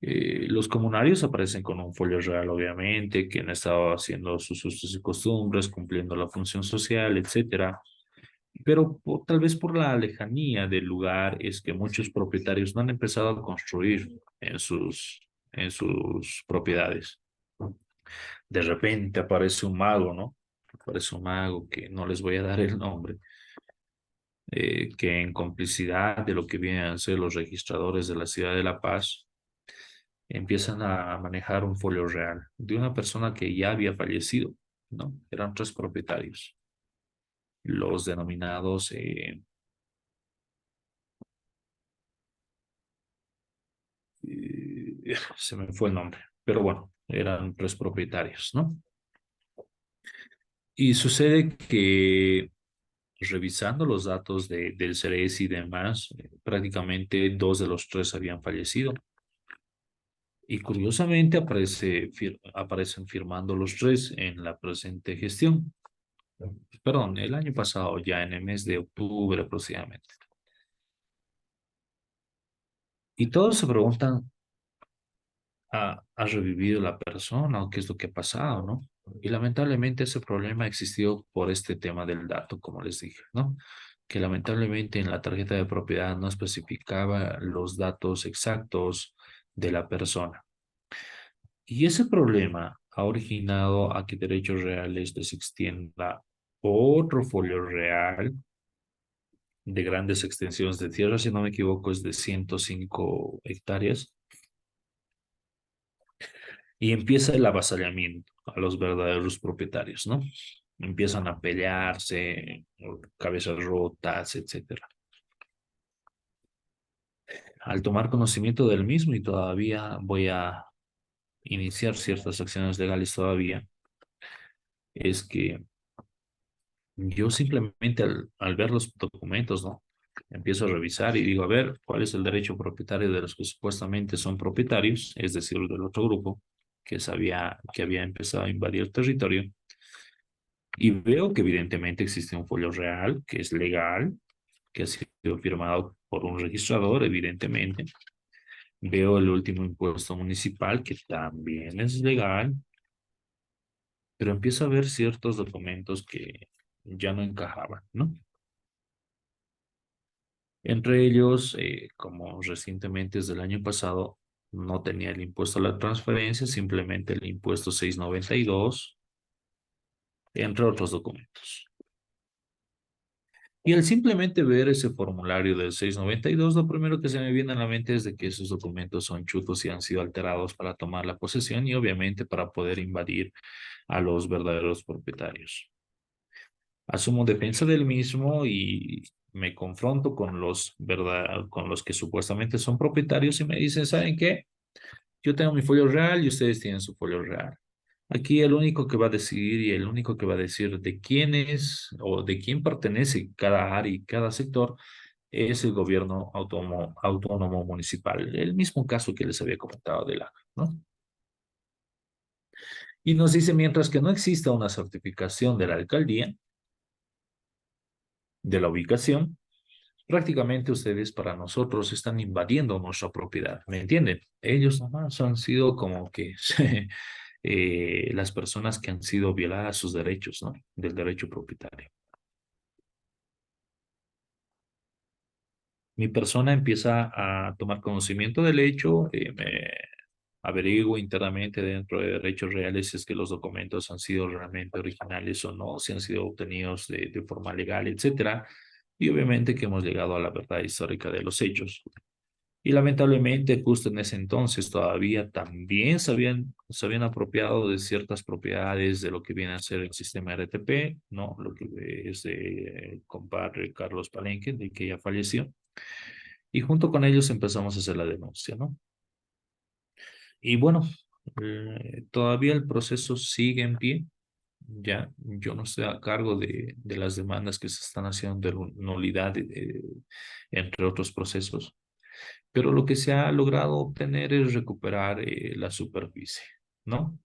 Los comunarios aparecen con un folio real, obviamente, que han estado haciendo sus usos y costumbres, cumpliendo la función social, etcétera. Pero tal vez por la lejanía del lugar es que muchos propietarios no han empezado a construir en sus propiedades. De repente aparece un mago, ¿no? Aparece un mago que no les voy a dar el nombre, que en complicidad de lo que vienen a ser los registradores de la ciudad de La Paz, empiezan a manejar un folio real de una persona que ya había fallecido, ¿no? Eran 3 propietarios, los denominados, se me fue el nombre, pero bueno, eran 3 propietarios, ¿no? Y sucede que revisando los datos del CERES y demás, prácticamente 2 de los 3 habían fallecido. Y curiosamente aparecen firmando los 3 en la presente gestión. Perdón, el año pasado, ya en el mes de octubre aproximadamente. Y todos se preguntan, ¿ha revivido la persona o qué es lo que ha pasado, no? Y lamentablemente ese problema existió por este tema del dato, como les dije, ¿no? Que lamentablemente en la tarjeta de propiedad no especificaba los datos exactos de la persona. Y ese problema ha originado a que Derechos Reales les extienda otro folio real de grandes extensiones de tierra, si no me equivoco, es de 105 hectáreas. Y empieza el avasallamiento a los verdaderos propietarios, ¿no? Empiezan a pelearse, cabezas rotas, etcétera. Al tomar conocimiento del mismo, y todavía voy a iniciar ciertas acciones legales todavía, es que yo simplemente al ver los documentos, ¿no? Empiezo a revisar y digo, a ver, ¿cuál es el derecho propietario de los que supuestamente son propietarios? Es decir, del otro grupo que había empezado a invadir el territorio. Y veo que evidentemente existe un folio real, que es legal, que ha sido firmado por un registrador, evidentemente. Veo el último impuesto municipal, que también es legal, pero empiezo a ver ciertos documentos que ya no encajaban, ¿no? Entre ellos, como recientemente desde el año pasado, no tenía el impuesto a la transferencia, simplemente el impuesto 692, entre otros documentos. Y al simplemente ver ese formulario del 692, lo primero que se me viene a la mente es de que esos documentos son chutos y han sido alterados para tomar la posesión y obviamente para poder invadir a los verdaderos propietarios. Asumo defensa del mismo y me confronto con con los que supuestamente son propietarios y me dicen, ¿saben qué? Yo tengo mi folio real y ustedes tienen su folio real. Aquí el único que va a decidir y el único que va a decir de quién es o de quién pertenece cada área y cada sector es el gobierno autónomo municipal. El mismo caso que les había comentado del ACA, ¿no? Y nos dice, mientras que no exista una certificación de la alcaldía, de la ubicación, prácticamente ustedes para nosotros están invadiendo nuestra propiedad, ¿me entienden? Ellos nomás han sido como que las personas que han sido violadas sus derechos, ¿no? Del derecho propietario. Mi persona empieza a tomar conocimiento del hecho, me averiguo internamente dentro de derechos reales si es que los documentos han sido realmente originales o no, si han sido obtenidos de forma legal, etcétera. Y obviamente que hemos llegado a la verdad histórica de los hechos. Y lamentablemente, justo en ese entonces todavía también se habían apropiado de ciertas propiedades de lo que viene a ser el sistema RTP, ¿no? Lo que es de compadre Carlos Palenque, de que ya falleció. Y junto con ellos empezamos a hacer la denuncia, ¿no? Y bueno, todavía el proceso sigue en pie. Ya, yo no estoy a cargo de las demandas que se están haciendo de nulidad, entre otros procesos. Pero lo que se ha logrado obtener es recuperar la superficie, ¿no?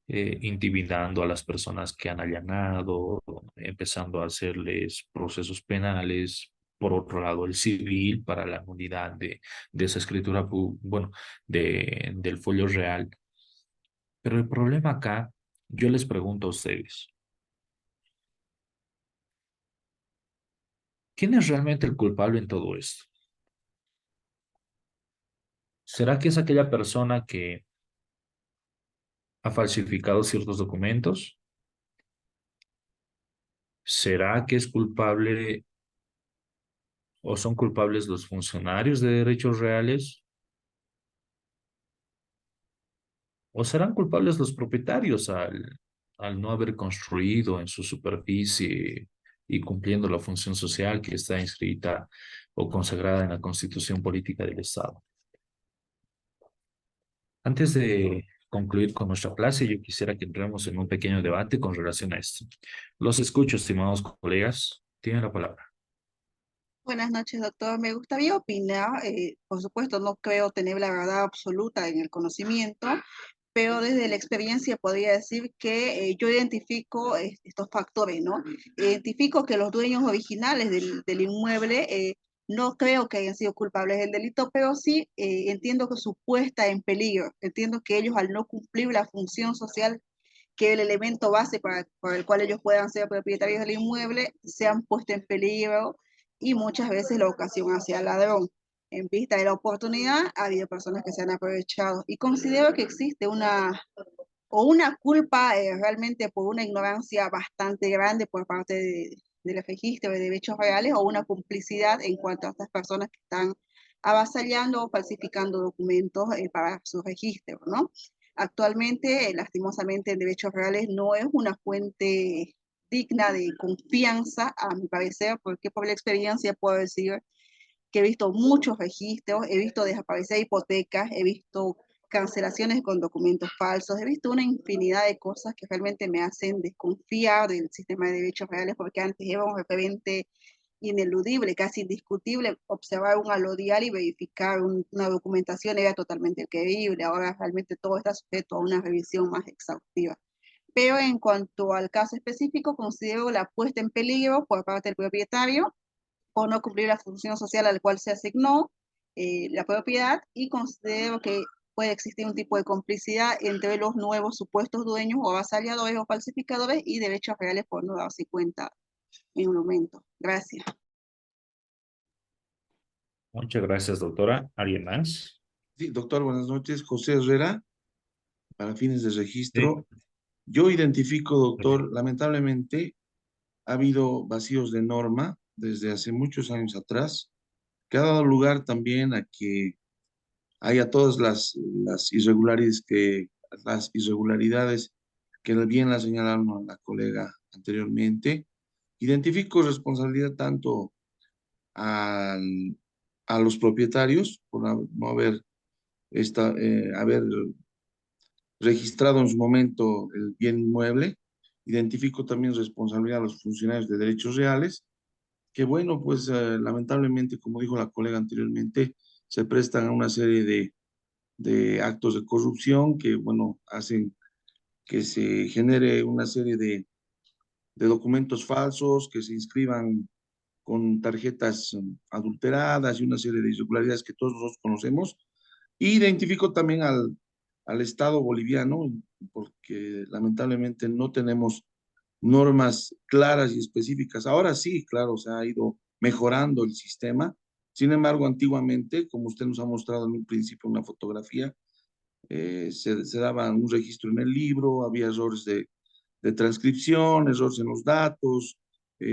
Intimidando a las personas que han allanado, empezando a hacerles procesos penales. Por otro lado, el civil para la nulidad de esa escritura, bueno, del folio real. Pero el problema acá, yo les pregunto a ustedes, ¿quién es realmente el culpable en todo esto? ¿Será que es aquella persona que ha falsificado ciertos documentos? ¿Será que es culpable o son culpables los funcionarios de derechos reales? ¿O serán culpables los propietarios al no haber construido en su superficie y cumpliendo la función social que está inscrita o consagrada en la Constitución Política del Estado? Antes de concluir con nuestra clase, yo quisiera que entremos en un pequeño debate con relación a esto. Los escucho, estimados colegas. Tienen la palabra. Buenas noches, doctor. Me gustaría opinar, por supuesto, no creo tener la verdad absoluta en el conocimiento, pero desde la experiencia podría decir que yo identifico estos factores, ¿no? Identifico que los dueños originales del inmueble no creo que hayan sido culpables del delito, pero sí entiendo que su puesta en peligro, entiendo que ellos al no cumplir la función social que el elemento base por el cual ellos puedan ser propietarios del inmueble, se han puesto en peligro y muchas veces la ocasión hacia el ladrón. En vista de la oportunidad, ha habido personas que se han aprovechado y considero que existe una culpa realmente por una ignorancia bastante grande por parte del registro de derechos reales o una complicidad en cuanto a estas personas que están avasallando o falsificando documentos para su registro, ¿no? Actualmente, lastimosamente, en derechos reales no es una fuente digna de confianza, a mi parecer, porque por la experiencia puedo decir que he visto muchos registros, he visto desaparecer hipotecas, he visto cancelaciones con documentos falsos, he visto una infinidad de cosas que realmente me hacen desconfiar del sistema de derechos reales, porque antes era un referente ineludible, casi indiscutible, observar un alodial y verificar una documentación era totalmente creíble, ahora realmente todo está sujeto a una revisión más exhaustiva. Pero en cuanto al caso específico, considero la puesta en peligro por parte del propietario por no cumplir la función social al cual se asignó la propiedad, y considero que puede existir un tipo de complicidad entre los nuevos supuestos dueños o avasalladores o falsificadores y derechos reales por no darse cuenta en un momento. Gracias. Muchas gracias, doctora. ¿Alguien más? Sí, doctor, buenas noches. José Herrera, para fines de Sí. registro. Yo identifico, doctor, lamentablemente ha habido vacíos de norma desde hace muchos años atrás, que ha dado lugar también a que haya todas las irregularidades que bien la señalaron a la colega anteriormente. Identifico responsabilidad tanto al- a los propietarios por no haber registrado en su momento el bien inmueble. Identifico también responsabilidad a los funcionarios de derechos reales, que bueno, pues lamentablemente, como dijo la colega anteriormente, se prestan a una serie de actos de corrupción que, bueno, hacen que se genere una serie de documentos falsos, que se inscriban con tarjetas adulteradas y una serie de irregularidades que todos nosotros conocemos. Identifico también al Estado boliviano, porque lamentablemente no tenemos normas claras y específicas. Ahora sí, claro, se ha ido mejorando el sistema. Sin embargo, antiguamente, como usted nos ha mostrado en un principio una fotografía, se daba un registro en el libro, había errores de transcripción, errores en los datos,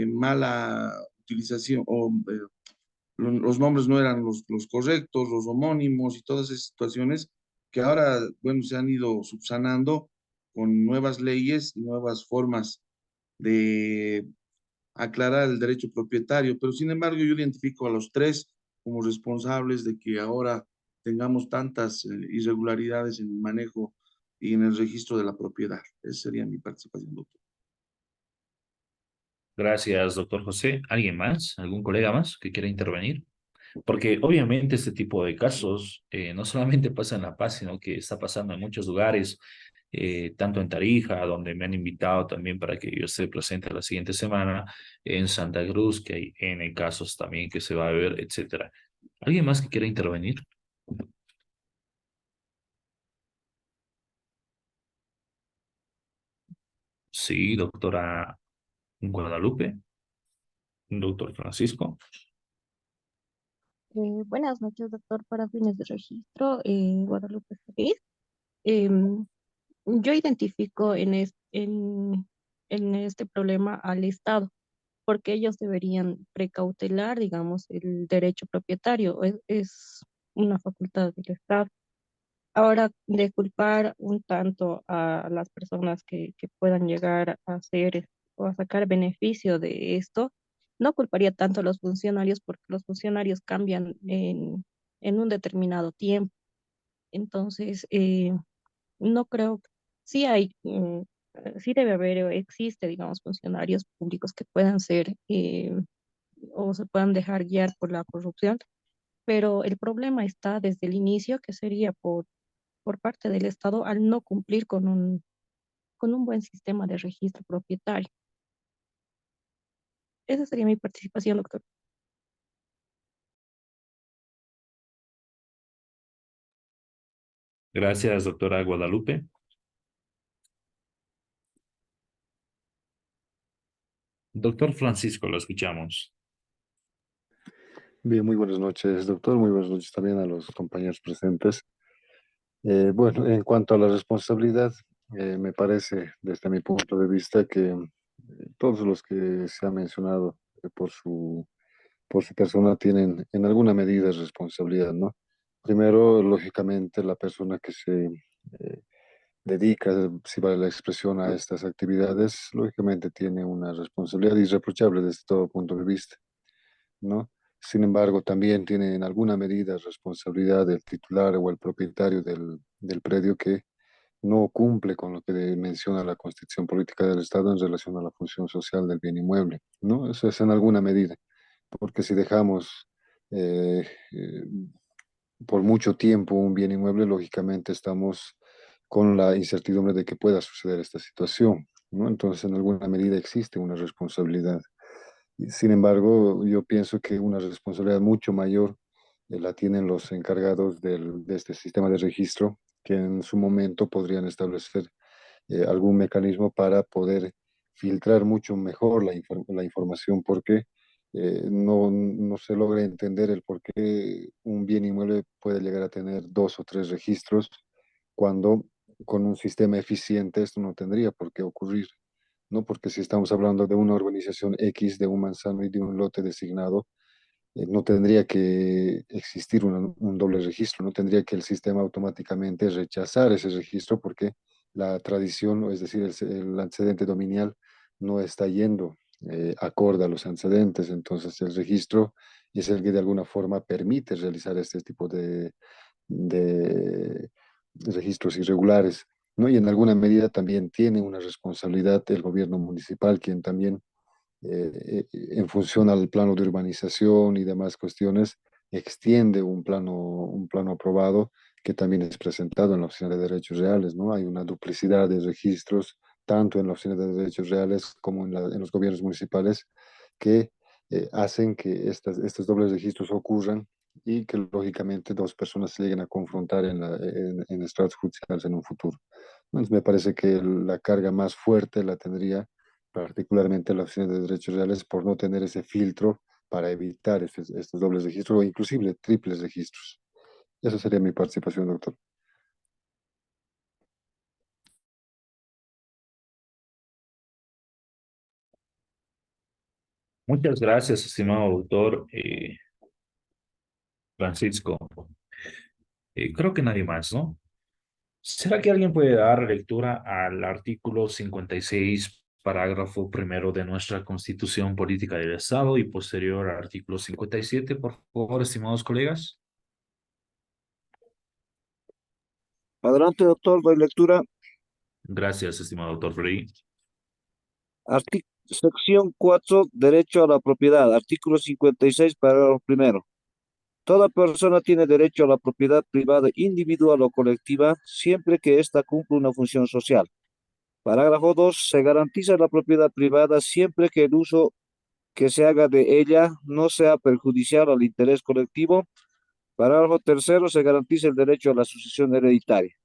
mala utilización, los nombres no eran los correctos, los homónimos y todas esas situaciones que ahora, bueno, se han ido subsanando con nuevas leyes y nuevas formas de aclarar el derecho propietario, pero sin embargo yo identifico a los tres como responsables de que ahora tengamos tantas irregularidades en el manejo y en el registro de la propiedad. Esa sería mi participación, doctor. Gracias, doctor José. ¿Alguien más? ¿Algún colega más que quiera intervenir? Porque obviamente este tipo de casos no solamente pasa en La Paz, sino que está pasando en muchos lugares, tanto en Tarija, donde me han invitado también para que yo esté presente la siguiente semana, en Santa Cruz, que hay N casos también que se va a ver, etcétera. ¿Alguien más que quiera intervenir? Sí, doctora Guadalupe, doctor Francisco. Buenas noches, doctor, para fines de registro, Guadalupe Feliz. Em, yo identifico en este problema al Estado, porque ellos deberían precautelar, digamos, el derecho propietario. Es una facultad del Estado. Ahora, de culpar un tanto a las personas que puedan llegar a hacer o a sacar beneficio de esto, no culparía tanto a los funcionarios porque los funcionarios cambian en un determinado tiempo. Entonces, no creo, sí hay, sí debe haber, o existe, digamos, funcionarios públicos que puedan ser o se puedan dejar guiar por la corrupción, pero el problema está desde el inicio, que sería por parte del Estado al no cumplir con un buen sistema de registro propietario. Esa sería mi participación, doctor. Gracias, doctora Guadalupe. Doctor Francisco, lo escuchamos. Bien, muy buenas noches, doctor. Muy buenas noches también a los compañeros presentes. Bueno, en cuanto a la responsabilidad, me parece, desde mi punto de vista, que todos los que se ha mencionado por su persona tienen en alguna medida responsabilidad, ¿no? Primero, lógicamente, la persona que dedica, si vale la expresión, a estas actividades, lógicamente tiene una responsabilidad irreprochable desde todo punto de vista, ¿no? Sin embargo, también tiene en alguna medida responsabilidad el titular o el propietario del predio que no cumple con lo que menciona la Constitución Política del Estado en relación a la función social del bien inmueble, ¿no? Eso es en alguna medida, porque si dejamos eh, eh, por mucho tiempo un bien inmueble, lógicamente estamos con la incertidumbre de que pueda suceder esta situación, ¿no? Entonces, en alguna medida existe una responsabilidad. Sin embargo, yo pienso que una responsabilidad mucho mayor la tienen los encargados de este sistema de registro, que en su momento podrían establecer algún mecanismo para poder filtrar mucho mejor la información, porque no se logra entender el por qué un bien inmueble puede llegar a tener dos o tres registros, cuando con un sistema eficiente esto no tendría por qué ocurrir, ¿no? Porque si estamos hablando de una urbanización X, de un manzano y de un lote designado, no tendría que existir un doble registro, no tendría que el sistema automáticamente rechazar ese registro porque la tradición, es decir, el antecedente dominial no está yendo acorde a los antecedentes. Entonces el registro es el que de alguna forma permite realizar este tipo de registros irregulares, ¿no? Y en alguna medida también tiene una responsabilidad el gobierno municipal, quien también en función al plano de urbanización y demás cuestiones, extiende un plano aprobado que también es presentado en la Oficina de Derechos Reales, ¿no? Hay una duplicidad de registros, tanto en la Oficina de Derechos Reales como en los gobiernos municipales, que hacen que estos dobles registros ocurran y que lógicamente dos personas se lleguen a confrontar en estratos judiciales en un futuro. Entonces me parece que la carga más fuerte la tendría particularmente la Oficina de Derechos Reales, por no tener ese filtro para evitar estos dobles registros o inclusive triples registros. Esa sería mi participación, doctor. Muchas gracias, estimado doctor Francisco. Creo que nadie más, ¿no? ¿Será que alguien puede dar lectura al artículo 56, parágrafo primero de nuestra Constitución Política del Estado y posterior al artículo 57, por favor, estimados colegas? Adelante, doctor, doy lectura. Gracias, estimado doctor Frei. Sección 4, derecho a la propiedad. Artículo 56, parágrafo primero. Toda persona tiene derecho a la propiedad privada individual o colectiva siempre que ésta cumpla una función social. Parágrafo 2. Se garantiza la propiedad privada siempre que el uso que se haga de ella no sea perjudicial al interés colectivo. Parágrafo 3. Se garantiza el derecho a la sucesión hereditaria.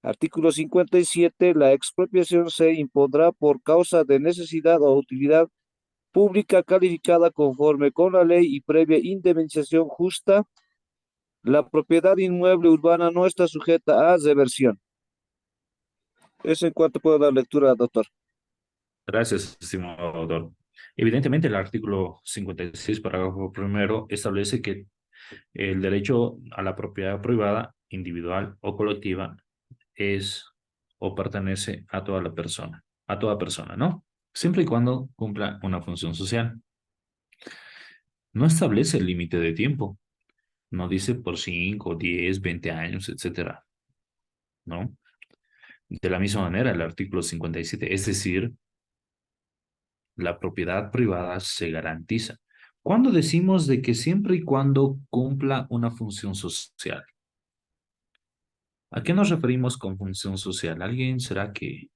Artículo 57. La expropiación se impondrá por causa de necesidad o utilidad pública calificada conforme con la ley y previa indemnización justa. La propiedad inmueble urbana no está sujeta a reversión. Eso en cuanto puedo dar lectura, doctor. Gracias, estimado doctor. Evidentemente, el artículo 56, parágrafo primero, establece que el derecho a la propiedad privada, individual o colectiva, es o pertenece a toda persona, ¿no? Siempre y cuando cumpla una función social. No establece el límite de tiempo. No dice por 5, 10, 20 años, etcétera, ¿no? De la misma manera, el artículo 57, es decir, la propiedad privada se garantiza. ¿Cuándo decimos de que siempre y cuando cumpla una función social? ¿A qué nos referimos con función social? ¿Alguien será que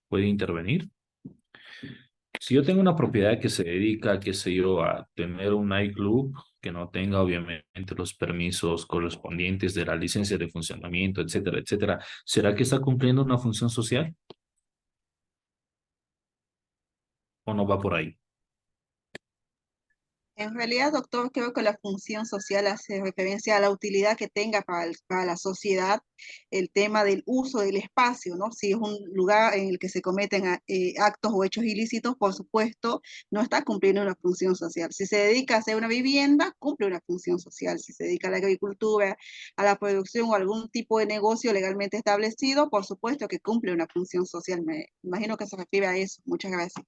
puede intervenir? Si yo tengo una propiedad que se dedica, qué sé yo, a tener un nightclub que no tenga obviamente los permisos correspondientes de la licencia de funcionamiento, etcétera, etcétera, ¿será que está cumpliendo una función social? ¿O no va por ahí? En realidad, doctor, creo que la función social hace referencia a la utilidad que tenga para la sociedad el tema del uso del espacio, ¿no? Si es un lugar en el que se cometen actos o hechos ilícitos, por supuesto, no está cumpliendo una función social. Si se dedica a hacer una vivienda, cumple una función social. Si se dedica a la agricultura, a la producción o algún tipo de negocio legalmente establecido, por supuesto que cumple una función social. Me imagino que se refiere a eso. Muchas gracias.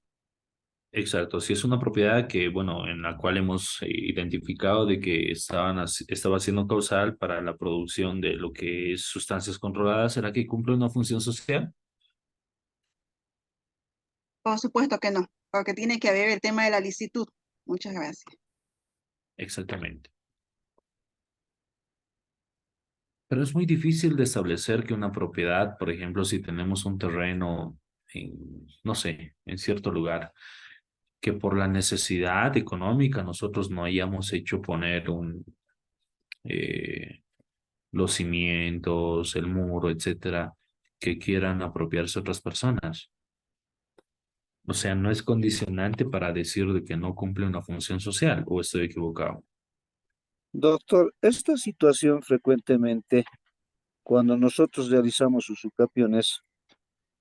Exacto, si es una propiedad que, bueno, en la cual hemos identificado de que estaba siendo causal para la producción de lo que es sustancias controladas, ¿será que cumple una función social? Por supuesto que no, porque tiene que haber el tema de la licitud. Muchas gracias. Exactamente. Pero es muy difícil de establecer que una propiedad, por ejemplo, si tenemos un terreno en, no sé, en cierto lugar, que por la necesidad económica nosotros no hayamos hecho poner eh, los cimientos, el muro, etcétera, que quieran apropiarse otras personas. O sea, no es condicionante para decir de que no cumple una función social, o estoy equivocado. Doctor, esta situación frecuentemente, cuando nosotros realizamos usucapiones,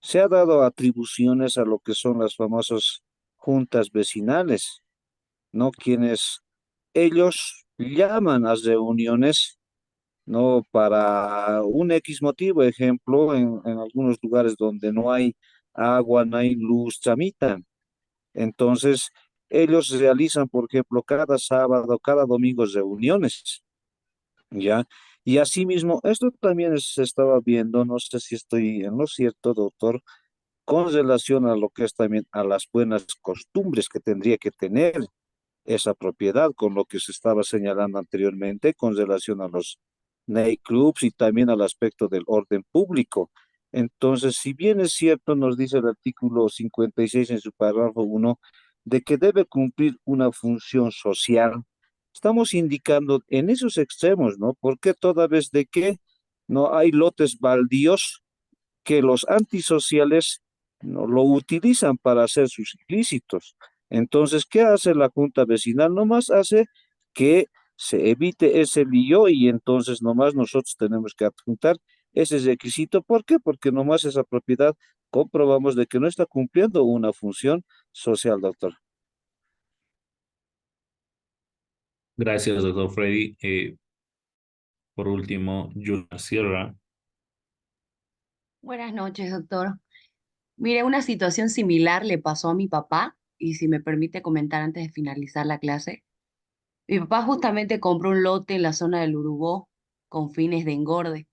se ha dado atribuciones a lo que son las famosas juntas vecinales, ¿no? Quienes ellos llaman a reuniones, ¿no? Para un X motivo, ejemplo, en algunos lugares donde no hay agua, no hay luz, tramitan. Entonces, ellos realizan, por ejemplo, cada sábado, cada domingo reuniones, ¿ya? Y asimismo, esto también se estaba viendo, no sé si estoy en lo cierto, doctor, con relación a lo que es también a las buenas costumbres que tendría que tener esa propiedad, con lo que se estaba señalando anteriormente, con relación a los nightclubs y también al aspecto del orden público. Entonces, si bien es cierto, nos dice el artículo 56 en su párrafo 1, de que debe cumplir una función social, estamos indicando en esos extremos, ¿no? Porque toda vez de que no hay lotes baldíos que los antisociales no lo utilizan para hacer sus ilícitos. Entonces, ¿qué hace la junta vecinal? Nomás hace que se evite ese lío y entonces nomás nosotros tenemos que adjuntar ese requisito. ¿Por qué? Porque nomás esa propiedad comprobamos de que no está cumpliendo una función social, doctor. Gracias, doctor Freddy. Por último, Julia Sierra. Buenas noches, doctor. Mire, una situación similar le pasó a mi papá, y si me permite comentar antes de finalizar la clase. Mi papá justamente compró un lote en la zona del Urubó con fines de engorde.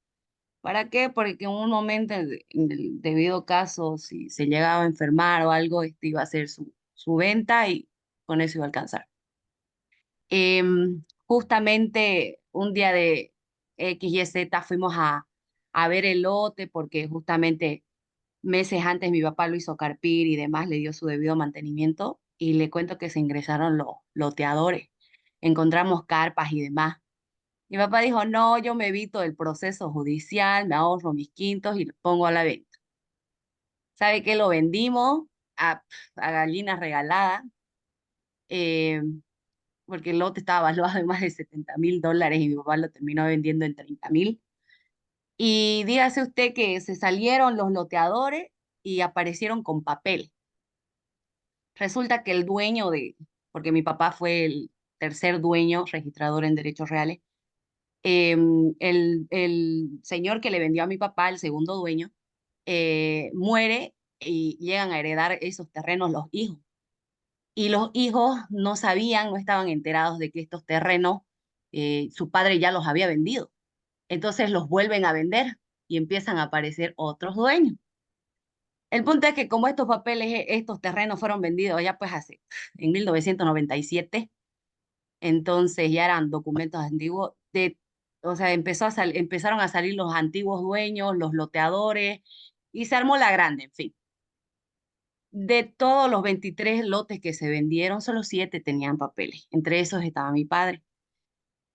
¿Para qué? Porque en un momento, en el debido caso, si se llegaba a enfermar o algo, iba a hacer su venta y con eso iba a alcanzar. Justamente un día de X, Y, Z fuimos a ver el lote porque justamente meses antes mi papá lo hizo carpir y demás, le dio su debido mantenimiento y le cuento que se ingresaron los loteadores. Encontramos carpas y demás. Mi papá dijo, no, yo me evito el proceso judicial, me ahorro mis quintos y los pongo a la venta. ¿Sabe qué? Lo vendimos a gallinas regaladas, eh, porque el lote estaba valuado en más de $70.000 y mi papá lo terminó vendiendo en 30.000. Y dígase usted que se salieron los loteadores y aparecieron con papel. Resulta que el dueño porque mi papá fue el tercer dueño registrador en derechos reales, el señor que le vendió a mi papá, el segundo dueño, muere y llegan a heredar esos terrenos los hijos. Y los hijos no sabían, no estaban enterados de que estos terrenos, su padre ya los había vendido. Entonces los vuelven a vender y empiezan a aparecer otros dueños. El punto es que como estos papeles, estos terrenos fueron vendidos ya pues en 1997, entonces ya eran documentos antiguos, o sea, empezaron a salir los antiguos dueños, los loteadores, y se armó la grande, en fin. De todos los 23 lotes que se vendieron, solo 7 tenían papeles. Entre esos estaba mi padre.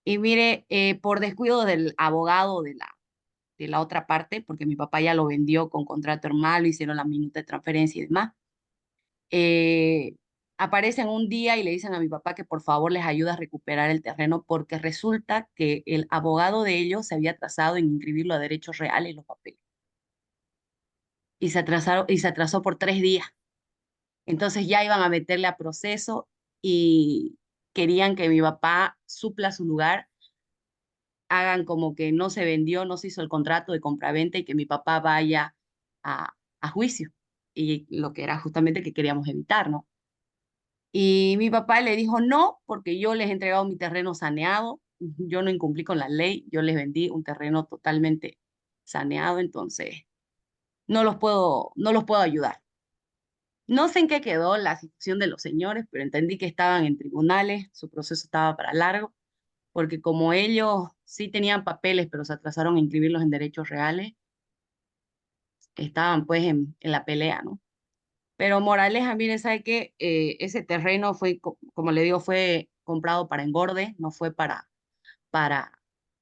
Y mire, por descuido del abogado de la otra parte, porque mi papá ya lo vendió con contrato hermano, hicieron la minuta de transferencia y demás, eh, aparecen un día y le dicen a mi papá que por favor les ayude a recuperar el terreno porque resulta que el abogado de ellos se había atrasado en inscribirlo a derechos reales los papeles y se atrasó por 3 días. Entonces ya iban a meterle a proceso y querían que mi papá supla su lugar, hagan como que no se vendió, no se hizo el contrato de compraventa y que mi papá vaya a juicio. Y lo que era justamente que queríamos evitar, ¿no? Y mi papá le dijo no, porque yo les he entregado mi terreno saneado, yo no incumplí con la ley, yo les vendí un terreno totalmente saneado, entonces no los puedo ayudar. No sé en qué quedó la situación de los señores, pero entendí que estaban en tribunales, su proceso estaba para largo, porque como ellos sí tenían papeles, pero se atrasaron a inscribirlos en derechos reales, estaban pues en la pelea, ¿no? Pero moraleja, mire, sabe que ese terreno fue, como le digo, fue comprado para engorde, no fue para, para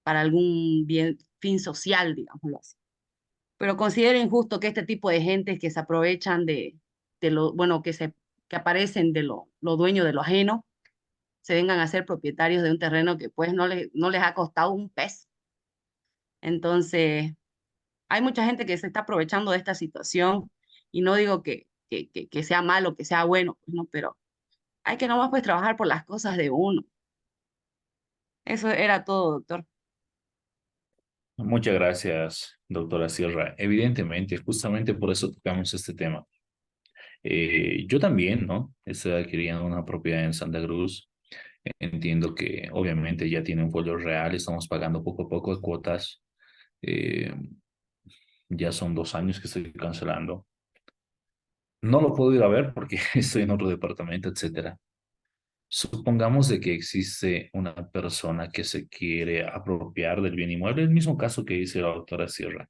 algún bien, fin social, digámoslo así. Pero considero injusto que este tipo de gentes que se aprovechan de lo, bueno, que aparecen de lo dueño de lo ajeno, se vengan a ser propietarios de un terreno que pues no les ha costado un peso. Entonces, hay mucha gente que se está aprovechando de esta situación y no digo que sea malo, que sea bueno, pues, no, pero hay que nomás pues trabajar por las cosas de uno. Eso era todo, doctor. Muchas gracias, doctora Sierra. Evidentemente, justamente por eso tocamos este tema. Yo también, ¿no? Estoy adquiriendo una propiedad en Santa Cruz. Entiendo que obviamente ya tiene un folio real, estamos pagando poco a poco cuotas. Eh, ya son 2 años que estoy cancelando. No lo puedo ir a ver porque estoy en otro departamento, etcétera. Supongamos de que existe una persona que se quiere apropiar del bien inmueble, el mismo caso que dice la doctora Sierra.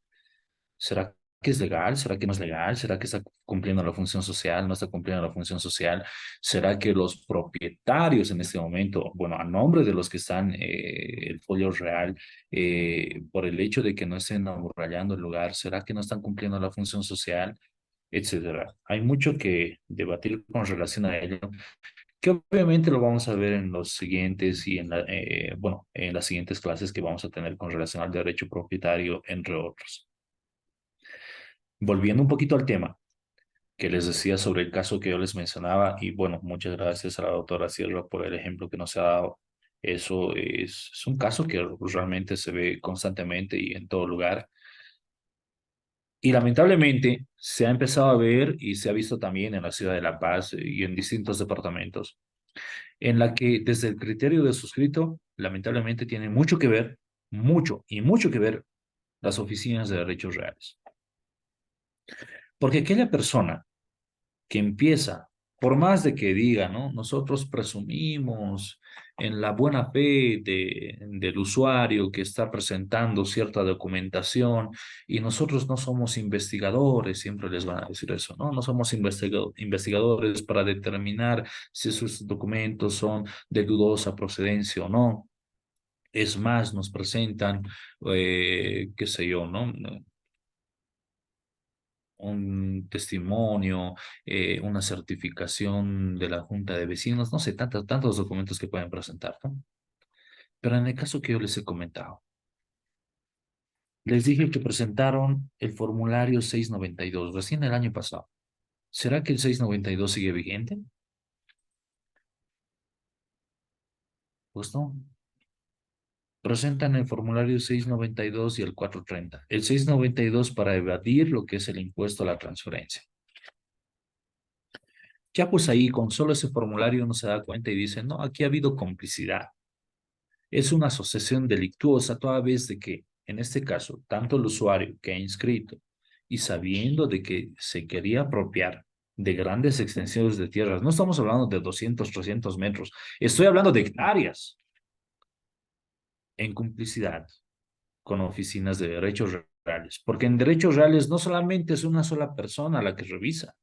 ¿Será que es legal? ¿Será que no es legal? ¿Será que está cumpliendo la función social? ¿No está cumpliendo la función social? ¿Será que los propietarios en este momento, bueno, a nombre de los que están el folio real, por el hecho de que no estén amurallando el lugar, ¿será que no están cumpliendo la función social? Etcétera. Hay mucho que debatir con relación a ello, que obviamente lo vamos a ver en los siguientes y bueno, en las siguientes clases que vamos a tener con relación al derecho propietario, entre otros. Volviendo un poquito al tema que les decía sobre el caso que yo les mencionaba, y bueno, muchas gracias a la doctora Sierra por el ejemplo que nos ha dado. Eso es un caso que realmente se ve constantemente y en todo lugar. Y lamentablemente se ha empezado a ver y se ha visto también en la ciudad de La Paz y en distintos departamentos, en la que desde el criterio de suscrito, lamentablemente tiene mucho que ver, mucho y mucho que ver las oficinas de derechos reales. Porque aquella persona que empieza, por más de que diga, ¿no? Nosotros presumimos en la buena fe del usuario que está presentando cierta documentación y nosotros no somos investigadores, siempre les van a decir eso, ¿no? No somos investigadores para determinar si esos documentos son de dudosa procedencia o no. Es más, nos presentan, qué sé yo, ¿no? Un testimonio, una certificación de la Junta de Vecinos, no sé, tantos documentos que pueden presentar, ¿no? Pero en el caso que yo les he comentado, les dije que presentaron el formulario 692 recién el año pasado. ¿Será que el 692 sigue vigente? Pues no. Presentan el formulario 692 y el 430. El 692 para evadir lo que es el impuesto a la transferencia. Ya pues ahí con solo ese formulario uno se da cuenta y dice, no, aquí ha habido complicidad. Es una asociación delictuosa toda vez de que, en este caso, tanto el usuario que ha inscrito y sabiendo de que se quería apropiar de grandes extensiones de tierras, no estamos hablando de 200, 300 metros, estoy hablando de hectáreas, en complicidad con oficinas de derechos reales, porque en derechos reales no solamente es una sola persona la que revisa.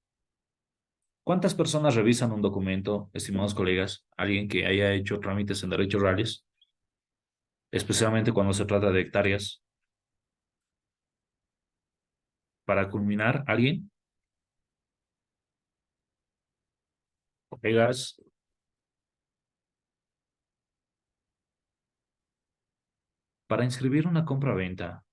¿Cuántas personas revisan un documento, estimados colegas? Alguien que haya hecho trámites en derechos reales, especialmente cuando se trata de hectáreas. Para culminar, ¿alguien? Ok. Colegas, para inscribir una compra-venta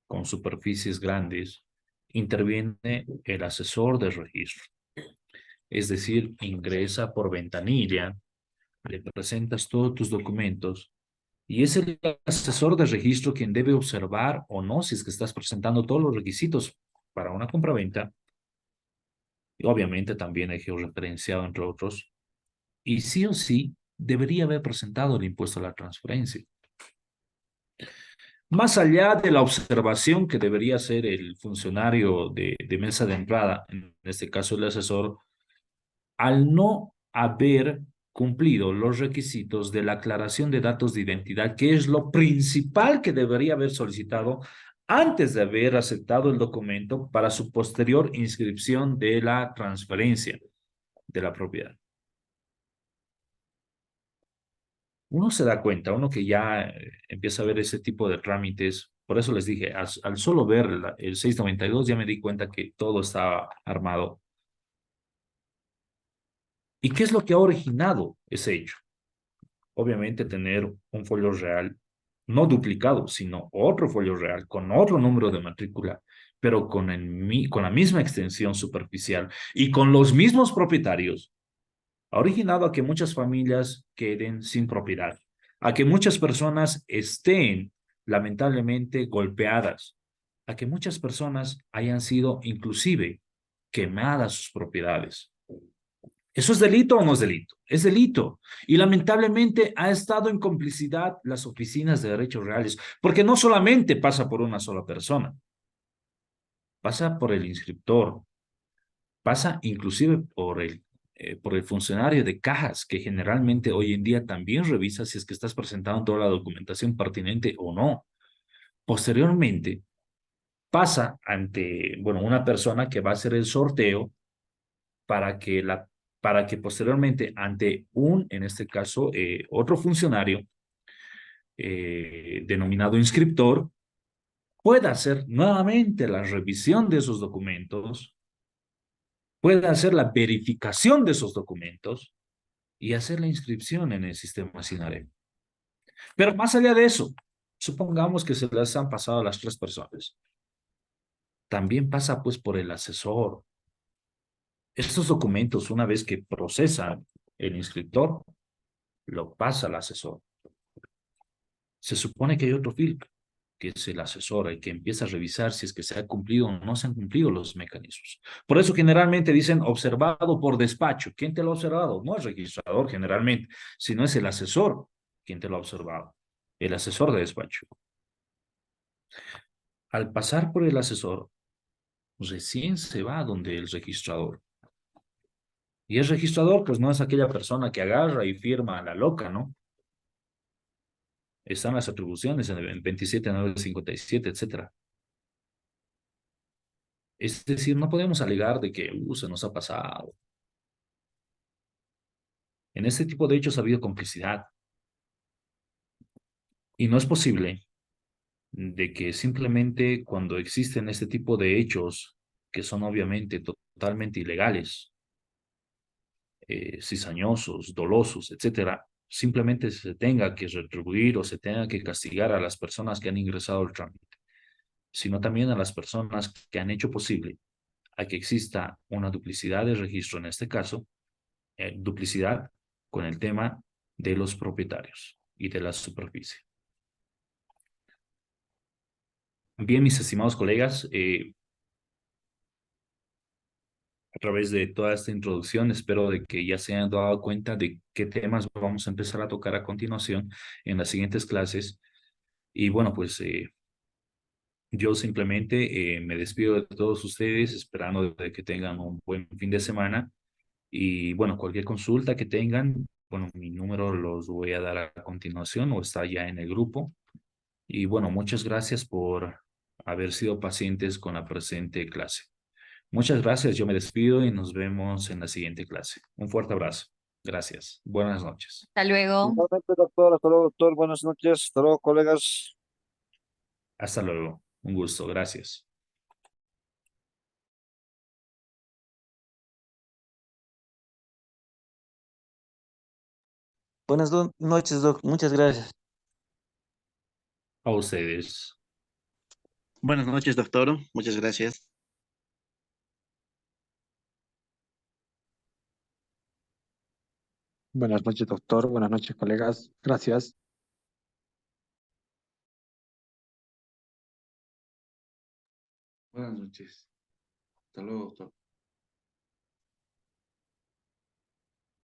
con superficies grandes, interviene el asesor de registro. Es decir, ingresa por ventanilla, le presentas todos tus documentos y es el asesor de registro quien debe observar o no si es que estás presentando todos los requisitos para una compraventa. Y obviamente también hay georreferenciado, entre otros. Y sí o sí, debería haber presentado el impuesto a la transferencia. Más allá de la observación que debería hacer el funcionario de mesa de entrada, en este caso el asesor, al no haber cumplido los requisitos de la aclaración de datos de identidad, que es lo principal que debería haber solicitado antes de haber aceptado el documento para su posterior inscripción de la transferencia de la propiedad. Uno se da cuenta, uno que ya empieza a ver ese tipo de trámites, por eso les dije, al solo ver el 692 ya me di cuenta que todo estaba armado. ¿Y qué es lo que ha originado ese hecho? Obviamente tener un folio real, no duplicado, sino otro folio real con otro número de matrícula, pero con la misma extensión superficial y con los mismos propietarios, ha originado a que muchas familias queden sin propiedad, a que muchas personas estén lamentablemente golpeadas, a que muchas personas hayan sido inclusive quemadas sus propiedades. ¿Eso es delito o no es delito? Es delito. Y lamentablemente ha estado en complicidad las oficinas de derechos reales, porque no solamente pasa por una sola persona, pasa por el inscriptor, pasa inclusive por el funcionario de cajas, que generalmente hoy en día también revisa si es que estás presentando toda la documentación pertinente o no. Posteriormente, pasa ante, bueno, una persona que va a hacer el sorteo para que posteriormente ante en este caso, otro funcionario denominado inscriptor, pueda hacer nuevamente la revisión de esos documentos, pueda hacer la verificación de esos documentos y hacer la inscripción en el sistema SINAREM. Pero más allá de eso, supongamos que se les han pasado a las 3 personas. También pasa pues por el asesor. Estos documentos, una vez que procesa el inscriptor, lo pasa al asesor. Se supone que hay otro filtro, que es el asesor, el que empieza a revisar si es que se ha cumplido o no se han cumplido los mecanismos. Por eso generalmente dicen observado por despacho. ¿Quién te lo ha observado? No el registrador generalmente, sino es el asesor quien te lo ha observado, el asesor de despacho. Al pasar por el asesor, recién se va donde el registrador. Y el registrador, pues no es aquella persona que agarra y firma a la loca, ¿no? Están las atribuciones en el 27957, etcétera. Es decir, no podemos alegar de que se nos ha pasado. En este tipo de hechos ha habido complicidad. Y no es posible de que simplemente cuando existen este tipo de hechos, que son obviamente totalmente ilegales, cizañosos, dolosos, etcétera, simplemente se tenga que retribuir o se tenga que castigar a las personas que han ingresado al trámite, sino también a las personas que han hecho posible a que exista una duplicidad de registro, en este caso, duplicidad con el tema de los propietarios y de la superficie. Bien, mis estimados colegas, a través de toda esta introducción, espero de que ya se hayan dado cuenta de qué temas vamos a empezar a tocar a continuación en las siguientes clases. Y bueno, pues yo simplemente me despido de todos ustedes, esperando de que tengan un buen fin de semana. Y bueno, cualquier consulta que tengan, bueno, mi número los voy a dar a continuación o está ya en el grupo. Y bueno, muchas gracias por haber sido pacientes con la presente clase. Muchas gracias, yo me despido y nos vemos en la siguiente clase. Un fuerte abrazo. Gracias. Buenas noches. Hasta luego. Igualmente, doctor, hasta luego, doctor. Buenas noches. Hasta luego, colegas. Hasta luego. Un gusto. Gracias. Buenas noches, Doc. Muchas gracias. A ustedes. Buenas noches, doctor. Muchas gracias. Buenas noches, doctor. Buenas noches, colegas. Gracias. Buenas noches. Hasta luego, doctor.